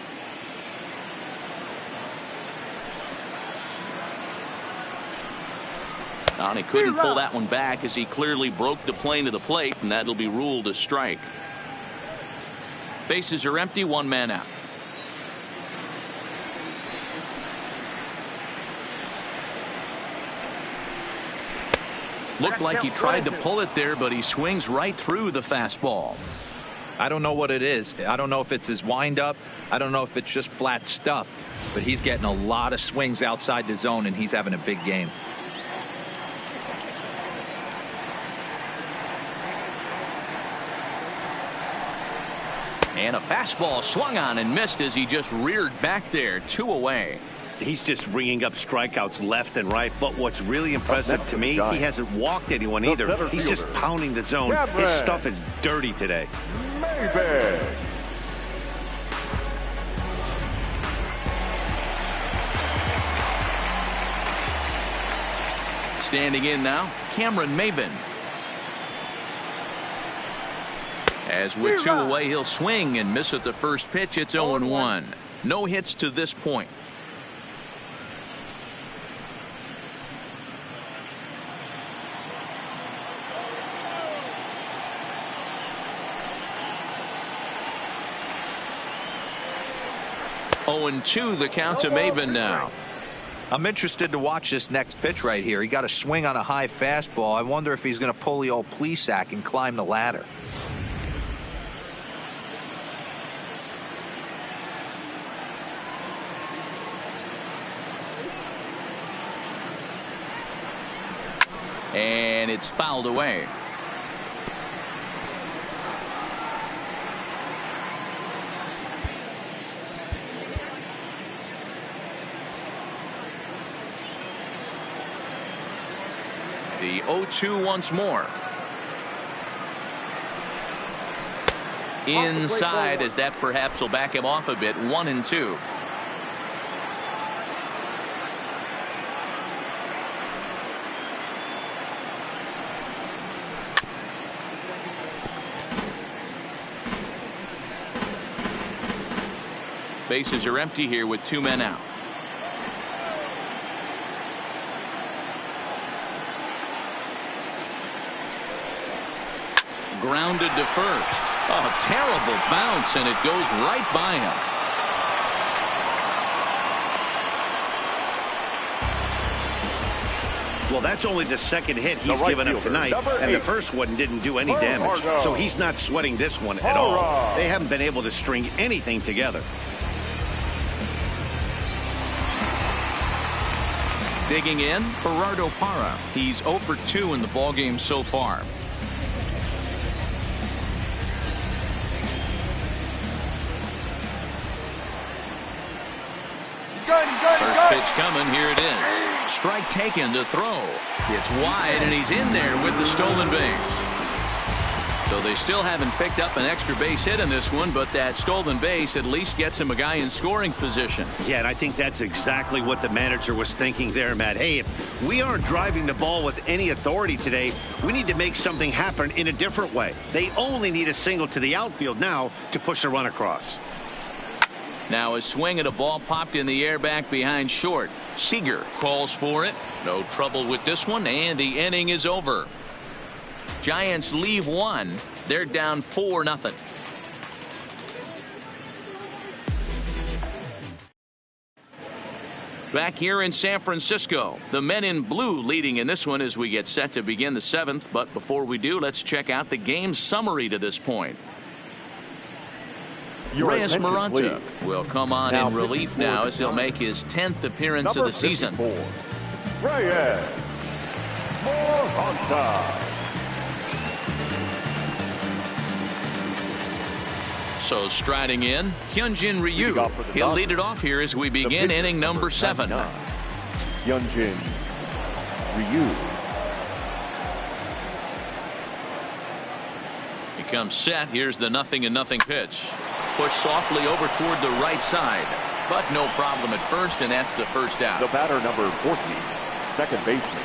And he couldn't pull that one back as he clearly broke the plane of the plate, and that'll be ruled a strike. Bases are empty, 1 man out. Looked like he tried to pull it there, but he swings right through the fastball. I don't know what it is. I don't know if it's his windup. I don't know if it's just flat stuff. But he's getting a lot of swings outside the zone, and he's having a big game. And a fastball swung on and missed as he just reared back there. 2 away. He's just ringing up strikeouts left and right. But what's really impressive to me, he hasn't walked anyone either. He's just pounding the zone. His stuff is dirty today. Maybe. Standing in now, Cameron Maybin. As with 2 away, he'll swing and miss at the first pitch. It's 0-1. No hits to this point. 0-2 the count to Maven now. I'm interested to watch this next pitch right here. He got a swing on a high fastball. I wonder if he's going to pull the old Plesac and climb the ladder. And it's fouled away. The 0-2 once more. Inside, as that perhaps will back him off a bit. 1-2. Bases are empty here with 2 men out. Grounded to first. Oh, terrible bounce, and it goes right by him. Well, that's only the second hit he's given up tonight, and the first one didn't do any damage. So he's not sweating this one at all. They haven't been able to string anything together. Digging in, Gerardo Parra. He's 0 for 2 in the ballgame so far. First pitch coming, here it is. Strike taken to throw. It's wide, and he's in there with the stolen base. So they still haven't picked up an extra base hit in this one, but that stolen base at least gets him a guy in scoring position. Yeah, and I think that's exactly what the manager was thinking there, Matt. Hey, if we aren't driving the ball with any authority today, we need to make something happen in a different way. They only need a single to the outfield now to push a run across. Now a swing at a ball popped in the air back behind short. Seager calls for it. No trouble with this one, and the inning is over. Giants leave one. They're down 4-0. Back here in San Francisco, the men in blue leading in this one as we get set to begin the 7th. But before we do, let's check out the game summary to this point. Reyes Maranta will come on in relief now as he'll make his 10th appearance of the season. Reyes Maranta. So striding in, Hyunjin Ryu. He'll lead it off here as we begin inning number 7. Hyunjin Ryu. He comes set. Here's the 0-0 pitch. Push softly over toward the right side, but no problem at first, and that's the first out. The batter, number 40, second baseman,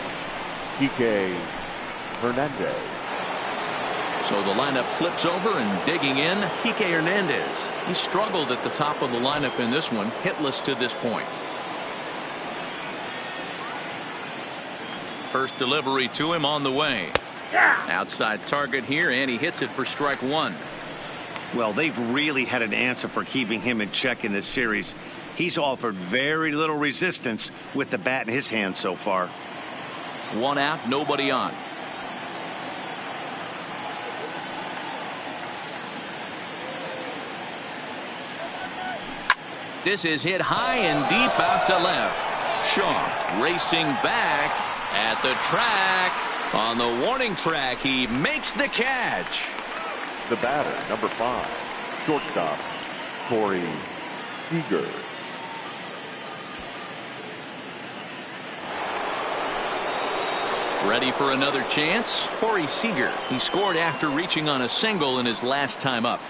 Kike Hernandez. So the lineup flips over, and digging in, Kike Hernandez. He struggled at the top of the lineup in this one, hitless to this point. First delivery to him on the way. Outside target here, and he hits it for strike 1. Well, they've really had an answer for keeping him in check in this series. He's offered very little resistance with the bat in his hand so far. 1 out, nobody on. This is hit high and deep out to left. Shaw racing back at the track. On the warning track, he makes the catch. The batter, number 5, shortstop, Corey Seager. Ready for another chance? Corey Seager. He scored after reaching on a single in his last time up.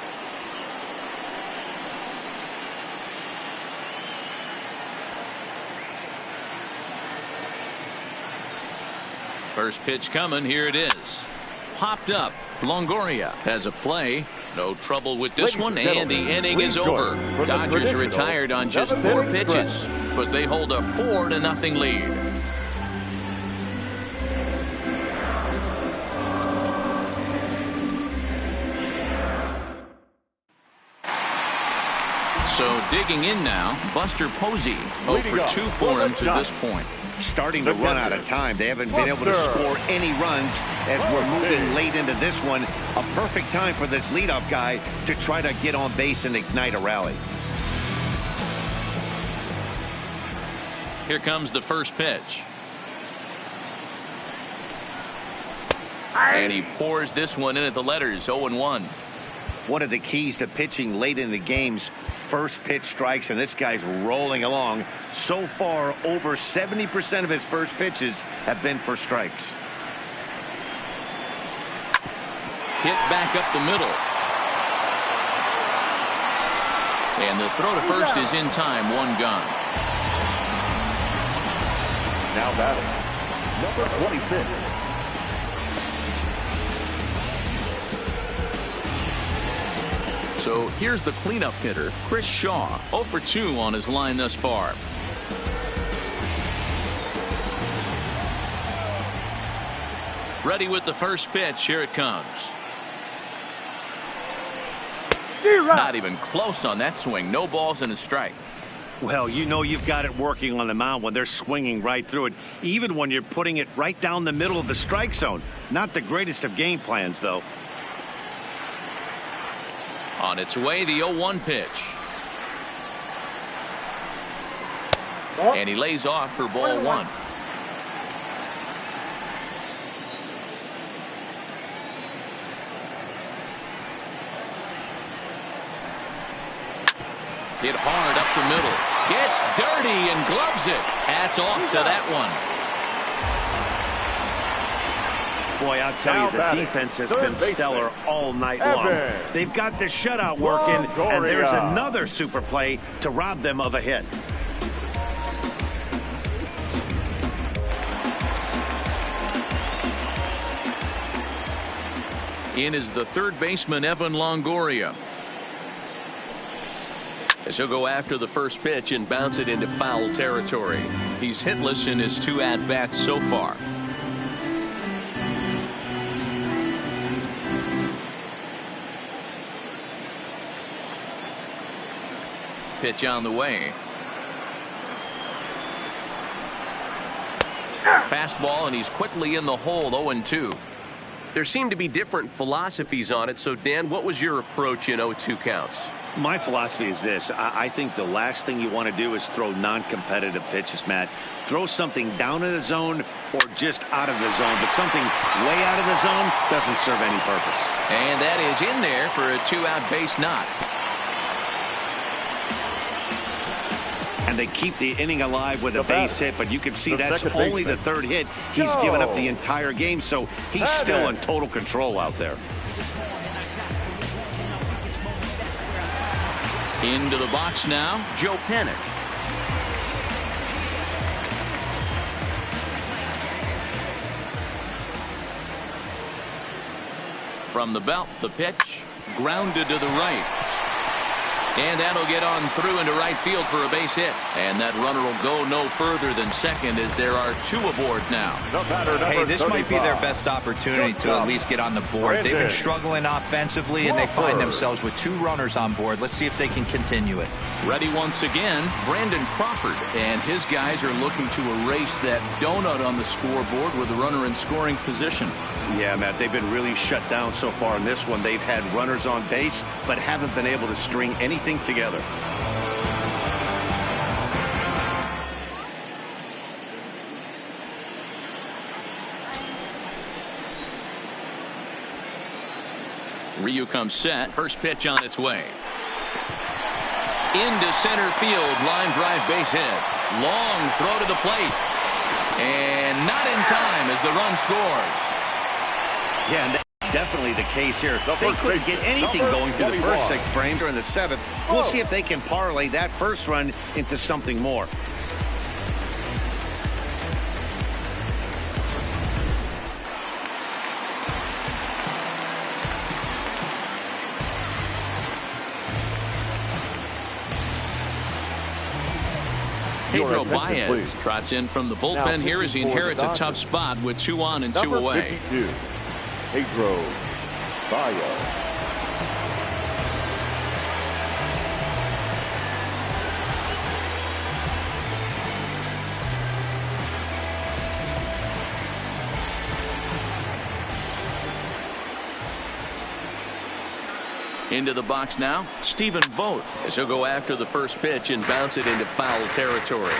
First pitch coming. Here it is. Popped up. Longoria has a play. No trouble with this one, and the inning is over. Dodgers are retired on just 4 pitches, but they hold a 4-0 lead. So digging in now, Buster Posey. 0 for 2 for him to this point. Starting to run out of time. They haven't been able to score any runs as we're moving late into this one. A perfect time for this leadoff guy to try to get on base and ignite a rally. Here comes the first pitch. And he pours this one in at the letters, 0-1. One of the keys to pitching late in the games, first pitch strikes, and this guy's rolling along. So far, over 70% of his first pitches have been for strikes. Hit back up the middle. And the throw to first is in time, 1 gone. Now batting, number 26. So here's the cleanup hitter, Chris Shaw, 0 for 2 on his line thus far. Ready with the first pitch. Here it comes. Not even close on that swing. No balls and a strike. Well, you know you've got it working on the mound when they're swinging right through it, even when you're putting it right down the middle of the strike zone. Not the greatest of game plans, though. On its way, the 0-1 pitch. And he lays off for ball 1. Hit hard up the middle. Gets dirty and gloves it. Hats off to that one. Boy, I'll tell you, the defense has been stellar all night long. They've got the shutout working, and there's another super play to rob them of a hit. In is the third baseman, Evan Longoria. As he'll go after the first pitch and bounce it into foul territory. He's hitless in his 2 at-bats so far. Pitch on the way. Fastball, and he's quickly in the hole, 0-2. There seem to be different philosophies on it. So, Dan, what was your approach in 0-2 counts? My philosophy is this. I think the last thing you want to do is throw non-competitive pitches, Matt. Throw something down in the zone or just out of the zone, but something way out of the zone doesn't serve any purpose. And that is in there for a 2-out base knock. And they keep the inning alive with a base hit, but you can see that's only the third hit. He's given up the entire game, so he's still in total control out there. Into the box now, Joe Panic. From the belt, the pitch, grounded to the right. And that'll get on through into right field for a base hit. And that runner will go no further than second as there are 2 aboard now. Hey, this might be their best opportunity to at least get on the board. They've been struggling offensively, and they find themselves with 2 runners on board. Let's see if they can continue it. Ready once again, Brandon Crawford. And his guys are looking to erase that donut on the scoreboard with a runner in scoring position. Yeah, Matt, they've been really shut down so far in this one. They've had runners on base, but haven't been able to string anything together. Ryu comes set. First pitch on its way. Into center field. Line drive base hit. Long throw to the plate. And not in time as the run scores. Yeah, and that's definitely the case here. They couldn't get anything going through the first 6 frames or in the 7th. We'll see if they can parlay that first run into something more. Pedro Baez trots in from the bullpen here as he inherits a tough spot with 2 on and 2 away. 52, Pedro Baez. Into the box now, Stephen Vogt, as he'll go after the first pitch and bounce it into foul territory.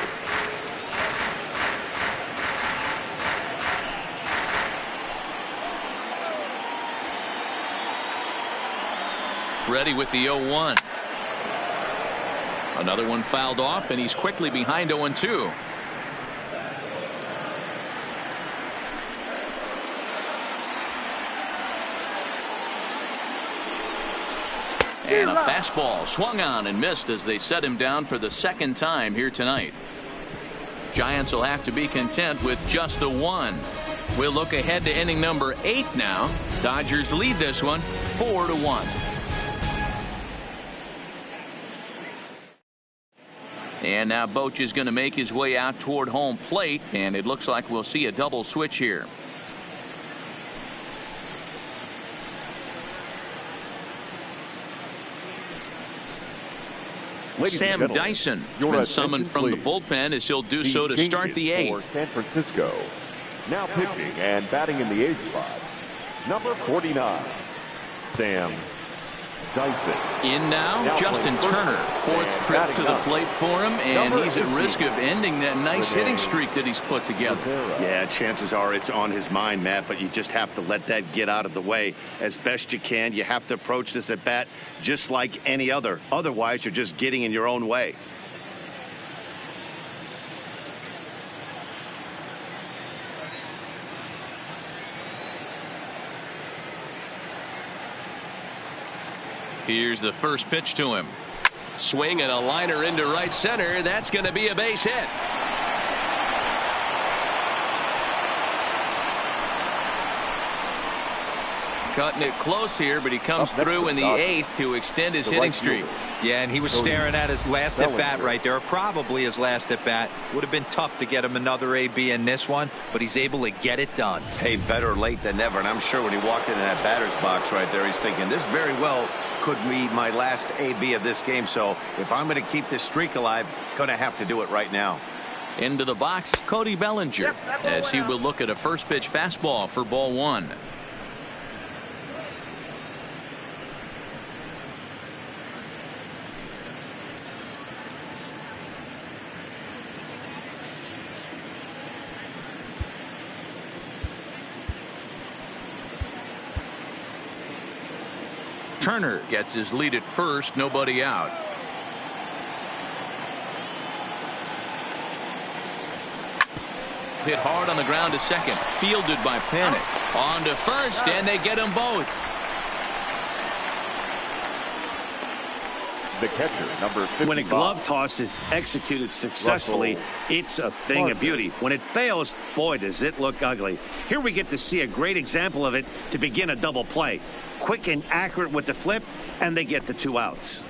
Ready with the 0-1. Another one fouled off, and he's quickly behind 0-2. And a fastball swung on and missed as they set him down for the second time here tonight. Giants will have to be content with just the one. We'll look ahead to inning number 8 now. Dodgers lead this one 4-1. And now Boch is going to make his way out toward home plate, and it looks like we'll see a double switch here. Sam Dyson has been summoned from the bullpen as he'll do so to start the 8th. For San Francisco. Now pitching and batting in the 8th spot, number 49, Sam Dyson. In now, Justin Turner, 4th trip to the plate for him, and he's at risk of ending that nice hitting streak that he's put together. Yeah, chances are it's on his mind, Matt, but you just have to let that get out of the way as best you can. You have to approach this at bat just like any other. Otherwise, you're just getting in your own way. Here's the first pitch to him. Swing and a liner into right center. That's going to be a base hit. Cutting it close here, but he comes through in the 8th to extend his hitting streak. Yeah, and he was staring at his last at bat right there, or probably his last at bat. Would have been tough to get him another AB in this one, but he's able to get it done. Hey, better late than never. And I'm sure when he walked into that batter's box right there, he's thinking this very well could be my last AB of this game. So if I'm going to keep this streak alive, going to have to do it right now. Into the box, Cody Bellinger, as he will look at a first pitch fastball for ball 1. Turner gets his lead at first, nobody out. Hit hard on the ground to second, fielded by Panic. On to first, and they get them both. The catcher, number 55. When a glove toss is executed successfully, it's a thing of beauty. When it fails, boy, does it look ugly. Here we get to see a great example of it to begin a double play. Quick and accurate with the flip, and they get the 2 outs.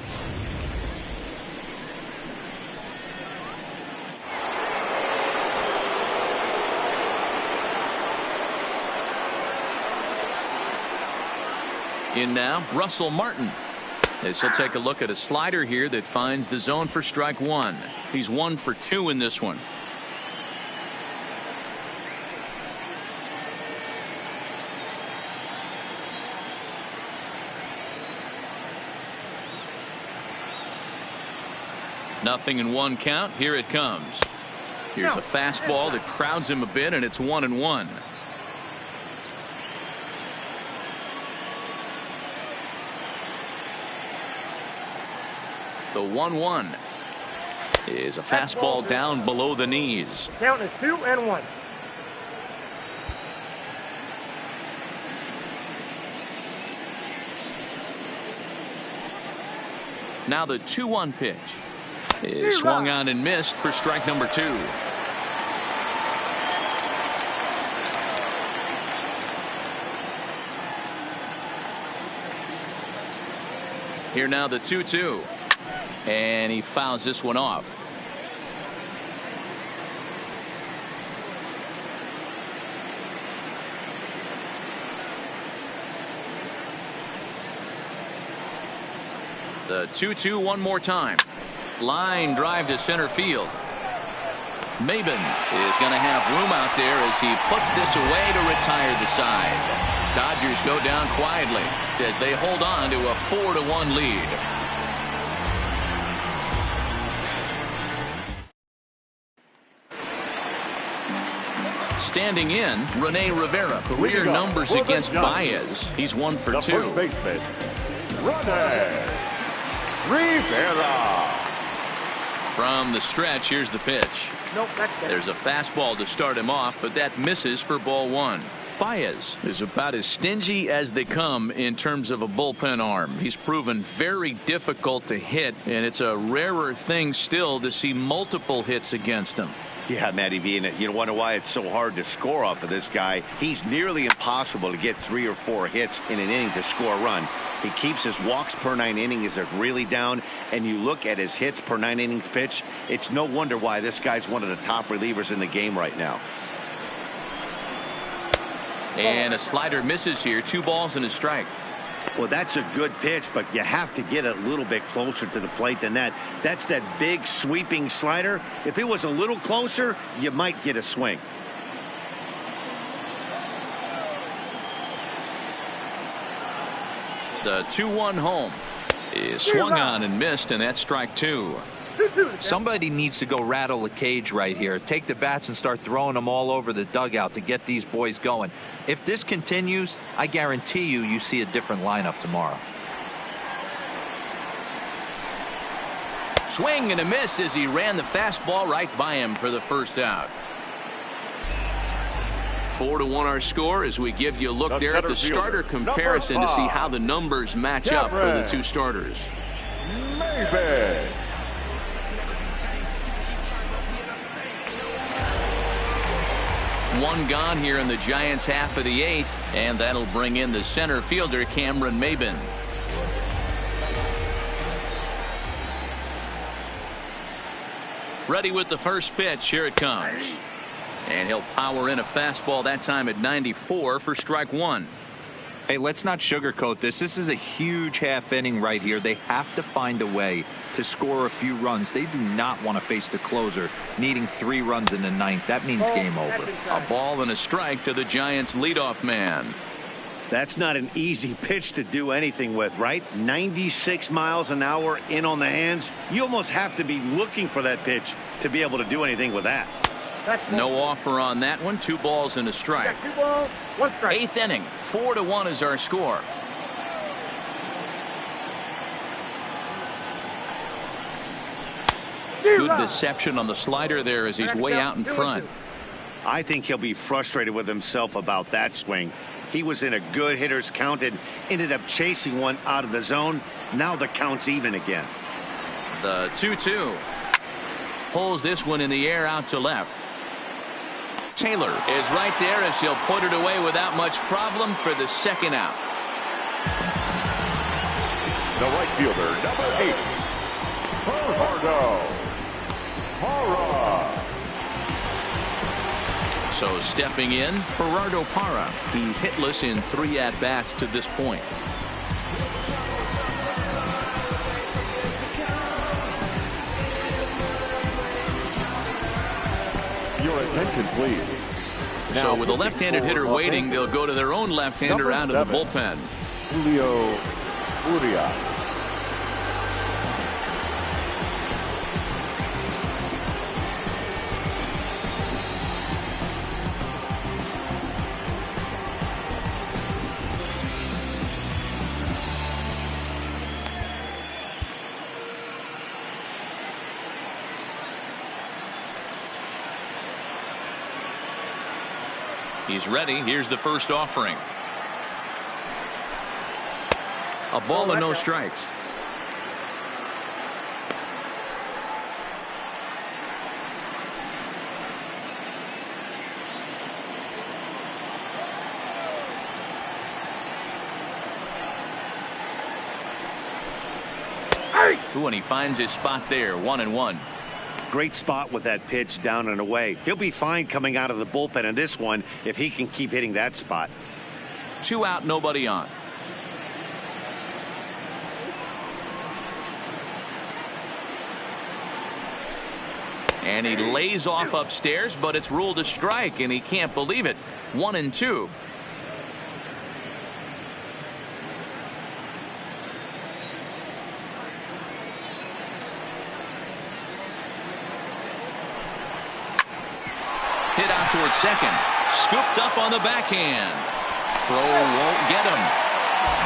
In now, Russell Martin. As he'll take a look at a slider here that finds the zone for strike 1. He's 1 for 2 in this one. Nothing in 1 count. Here it comes. Here's a fastball that crowds him a bit, and it's 1-1. The 1-1 is a fastball down below the knees. Count is 2-1. Now the 2-1 pitch is swung on and missed for strike number 2. Here now the 2-2. And he fouls this one off. The 2-2 one more time. Line drive to center field. Maben is going to have room out there as he puts this away to retire the side. Dodgers go down quietly as they hold on to a 4-1 lead. Standing in, Rene Rivera. Career numbers against Baez. He's 1 for 2. First baseman, Rene Rivera. From the stretch, here's the pitch. Nope, that's it. There's a fastball to start him off, but that misses for ball 1. Baez is about as stingy as they come in terms of a bullpen arm. He's proven very difficult to hit, and it's a rarer thing still to see multiple hits against him. Yeah, Matty V, and you wonder why it's so hard to score off of this guy. He's nearly impossible to get 3 or 4 hits in an inning to score a run. He keeps his walks per 9 innings are really down, and you look at his hits per 9 innings pitch, it's no wonder why this guy's one of the top relievers in the game right now. And a slider misses here. 2 balls and a strike. Well, that's a good pitch, but you have to get a little bit closer to the plate than that. That's that big sweeping slider. If it was a little closer, you might get a swing. The 2-1 home is swung on and missed, and that's strike 2. Somebody needs to go rattle a cage right here. Take the bats and start throwing them all over the dugout to get these boys going. If this continues, I guarantee you see a different lineup tomorrow. Swing and a miss as he ran the fastball right by him for the first out. 4-1 our score as we give you a look there at the starter comparison to see how the numbers match up for the 2 starters. Maybe. One gone here in the Giants' half of the 8th, and that'll bring in the center fielder Cameron Maybin. Ready with the first pitch. Here it comes. And he'll power in a fastball that time at 94 for strike 1. Hey, let's not sugarcoat this. This is a huge half inning right here. They have to find a way to score a few runs. They do not want to face the closer needing 3 runs in the 9th. That means game over. A ball and a strike to the Giants leadoff man. That's not an easy pitch to do anything with, right? 96 miles an hour in on the hands. You almost have to be looking for that pitch to be able to do anything with that. No offer on that one. 2 balls and a strike. 2 balls, 1 strike. 8th inning. 4-1 is our score. Good deception on the slider there as he's way out in front. I think he'll be frustrated with himself about that swing. He was in a good hitter's count and ended up chasing one out of the zone. Now the count's even again. The 2-2. Pulls this one in the air out to left. Taylor is right there as he'll put it away without much problem for the second out. The right fielder, number 8, Gerardo Parra. So stepping in, Gerardo Parra. He's hitless in 3 at-bats to this point. Your attention, please. So with a left-handed hitter waiting, they'll go to their own left-hander out of the bullpen. Julio Urias. He's ready. Here's the first offering. A ball and no strikes. Ooh, and he finds his spot there. 1-1. Great spot with that pitch down and away. He'll be fine coming out of the bullpen in this one if he can keep hitting that spot. 2 out, nobody on. And he lays off upstairs, but it's ruled a strike, and he can't believe it. 1-2. towards second. Scooped up on the backhand. Throw won't get him.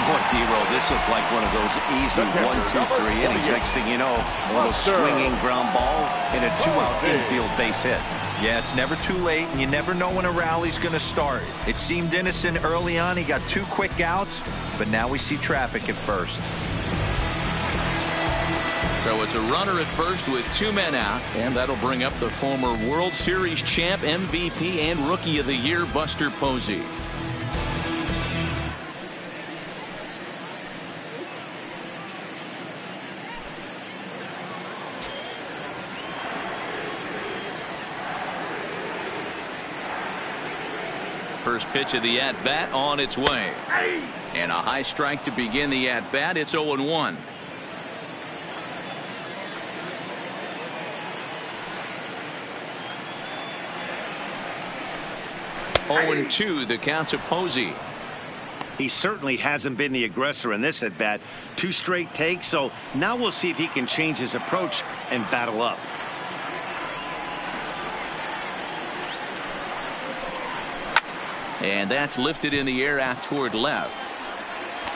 Boy, Dero, this looked like one of those easy 1, 2, 3 innings. Next thing you know, a little swinging ground ball and a 2-out infield base hit. Yeah, it's never too late, and you never know when a rally's going to start. It seemed innocent early on. He got 2 quick outs, but now we see traffic at first. So it's a runner at first with 2 men out, and that'll bring up the former World Series champ, MVP, and Rookie of the Year, Buster Posey. First pitch of the at-bat on its way. And a high strike to begin the at-bat. It's 0-1. Oh, and 2, the count to Posey. He certainly hasn't been the aggressor in this at bat. 2 straight takes, so now we'll see if he can change his approach and battle up. And that's lifted in the air out toward left.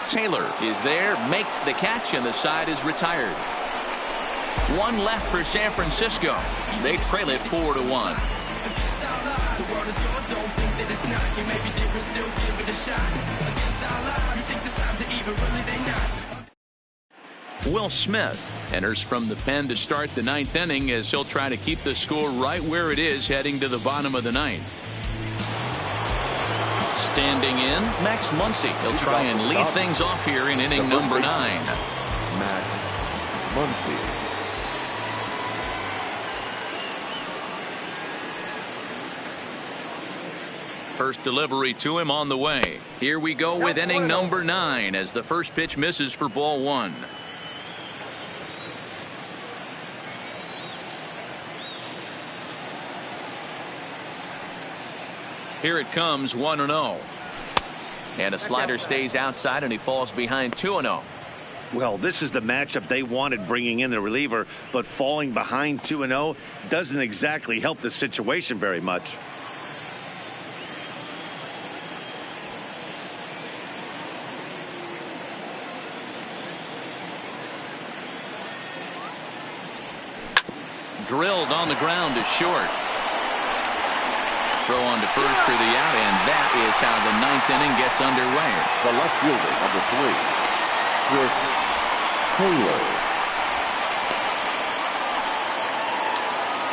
Taylor is there, makes the catch, and the side is retired. 1 left for San Francisco. They trail it 4-1. Will Smith enters from the pen to start the 9th inning as he'll try to keep the score right where it is heading to the bottom of the 9th. Standing in, Max Muncy. He'll try and lead things off here in inning number 9. Max Muncy. First delivery to him on the way. Here we go with inning number 9 as the first pitch misses for ball 1. Here it comes, 1-0. And a slider stays outside and he falls behind 2-0. Well, this is the matchup they wanted, bringing in the reliever, but falling behind 2-0 doesn't exactly help the situation very much. Drilled on the ground to short. Throw on to first for the out, and that is how the 9th inning gets underway. The left fielder, number 3, Chris Taylor.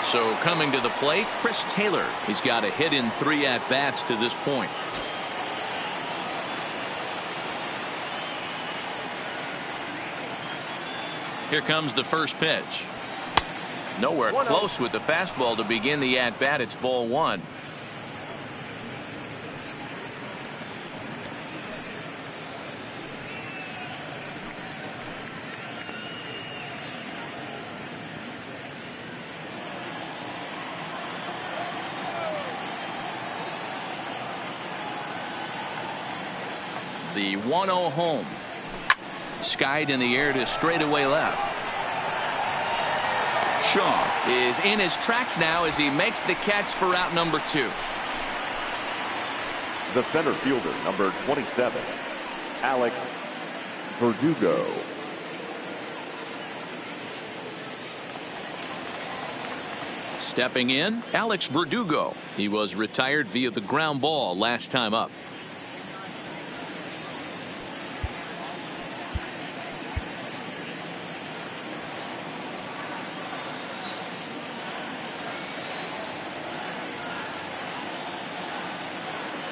So coming to the plate, Chris Taylor. He's got a hit in 3 at-bats to this point. Here comes the first pitch. Nowhere close with the fastball to begin the at-bat. It's ball 1. The 1-0 home. Skied in the air to straightaway left. Shaw is in his tracks now as he makes the catch for out number 2. The center fielder, number 27, Alex Verdugo. Stepping in, Alex Verdugo. He was retired via the ground ball last time up.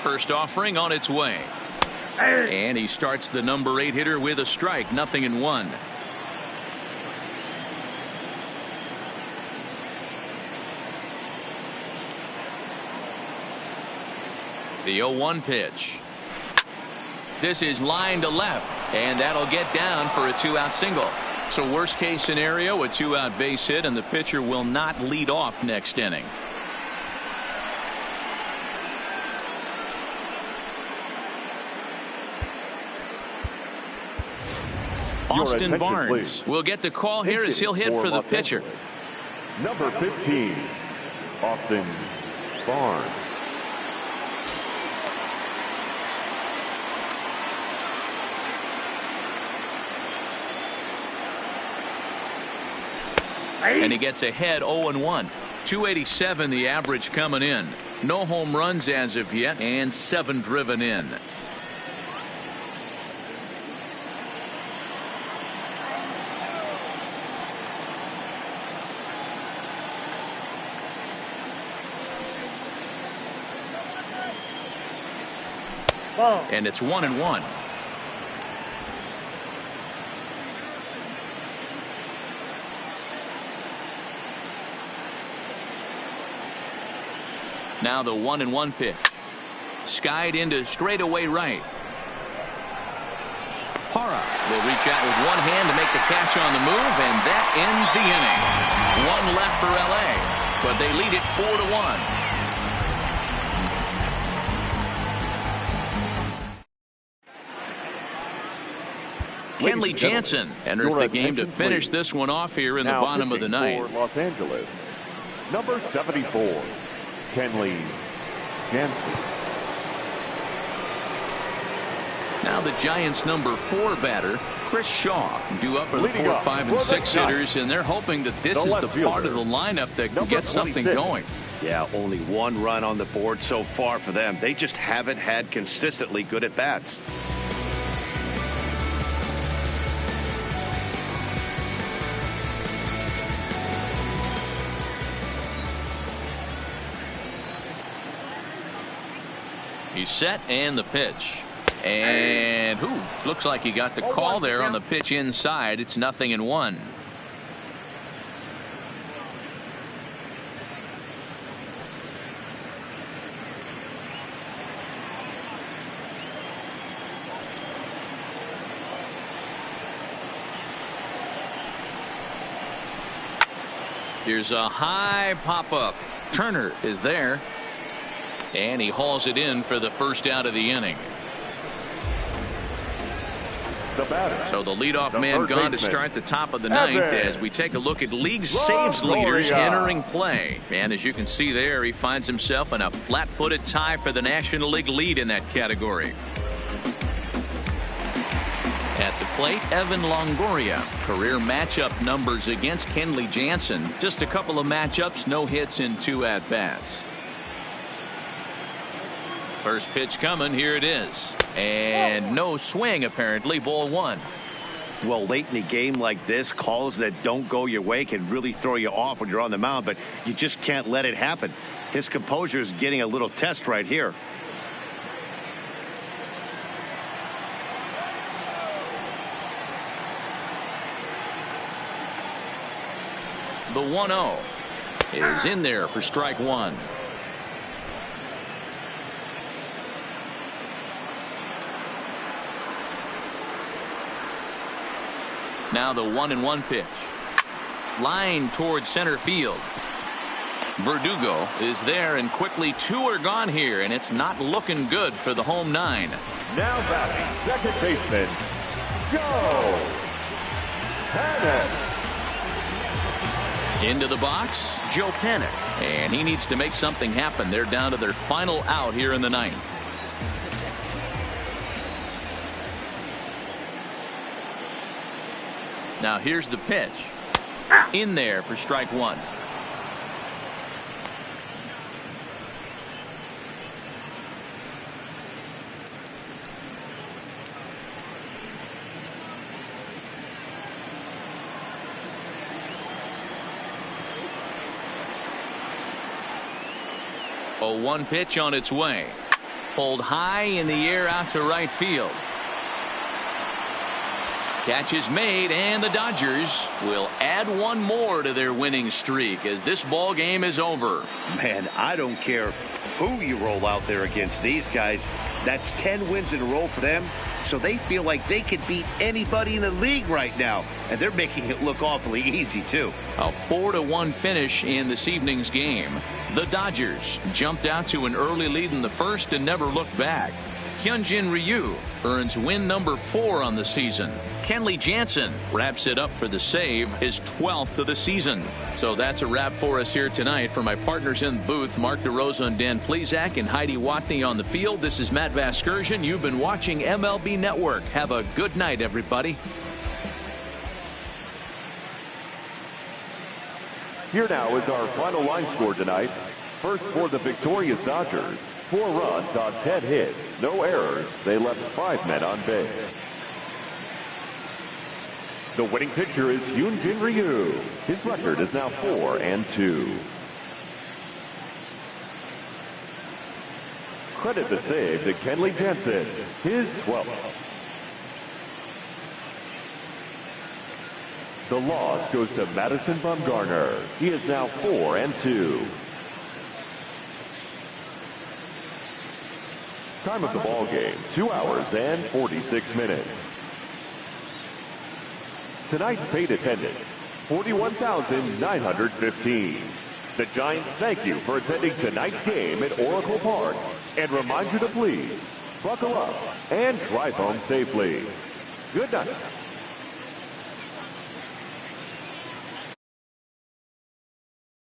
First offering on its way. And he starts the number 8 hitter with a strike. 0-1. The 0-1 pitch. This is line to left, and that'll get down for a 2-out single. So worst case scenario, a 2-out base hit, and the pitcher will not lead off next inning. Austin Barnes will get the call here as he'll hit for the pitcher. Number 15, Austin Barnes. And he gets ahead 0-1. 287 the average coming in. No home runs as of yet, and 7 driven in. And it's 1-1. Now the 1-1 pitch. Skied into straightaway right. Hara will reach out with one hand to make the catch on the move, and that ends the inning. One left for LA, but they lead it 4-1. Kenley Jansen enters the game to finish this one off here in the bottom of the ninth. For Los Angeles, number 74, Kenley Jansen. Now the Giants' number 4 batter, Chris Shaw, due up for the 4, 5, and 6 hitters, and they're hoping that this is the part of the lineup that can get something going. Yeah, only 1 run on the board so far for them. They just haven't had consistently good at bats. He's set, and the pitch. And looks like he got the call there on the pitch inside. It's 0-1. Here's a high pop-up. Turner is there. And he hauls it in for the first out of the inning. So the leadoff man gone to start the top of the ninth as we take a look at league saves leaders entering play. And as you can see there, he finds himself in a flat-footed tie for the National League lead in that category. At the plate, Evan Longoria. Career matchup numbers against Kenley Jansen. Just a couple of matchups, no hits in 2 at-bats. First pitch coming, here it is. And no swing, apparently, ball 1. Well, late in a game like this, calls that don't go your way can really throw you off when you're on the mound, but you just can't let it happen. His composure is getting a little test right here. The 1-0 is in there for strike 1. Now the 1-1 pitch. Line towards center field. Verdugo is there, and quickly 2 are gone here, and it's not looking good for the home 9. Now batting second baseman, Joe Panic. Into the box, Joe Panic, and he needs to make something happen. They're down to their final out here in the 9th. Now here's the pitch. In there for strike 1. A 1 pitch on its way. Pulled high in the air out to right field. Catch is made, and the Dodgers will add 1 more to their winning streak as this ball game is over. Man, I don't care who you roll out there against these guys. That's 10 wins in a row for them, so they feel like they could beat anybody in the league right now, and they're making it look awfully easy too. A 4-1 finish in this evening's game. The Dodgers jumped out to an early lead in the first and never looked back. Hyunjin Ryu earns win number 4 on the season. Kenley Jansen wraps it up for the save, his 12th of the season. So that's a wrap for us here tonight. For my partners in the booth, Mark DeRosa and Dan Plesac, and Heidi Watney on the field, this is Matt Vasgersian. You've been watching MLB Network. Have a good night, everybody. Here now is our final line score tonight. First for the victorious Dodgers, 4 runs on 10 hits, no errors. They left 5 men on base. The winning pitcher is Hyunjin Ryu. His record is now 4-2. Credit the save to Kenley Jansen, his 12th. The loss goes to Madison Bumgarner. He is now 4-2. Time of the ball game, 2 hours and 46 minutes. Tonight's paid attendance, 41,915. The Giants thank you for attending tonight's game at Oracle Park and remind you to please buckle up and drive home safely. Good night.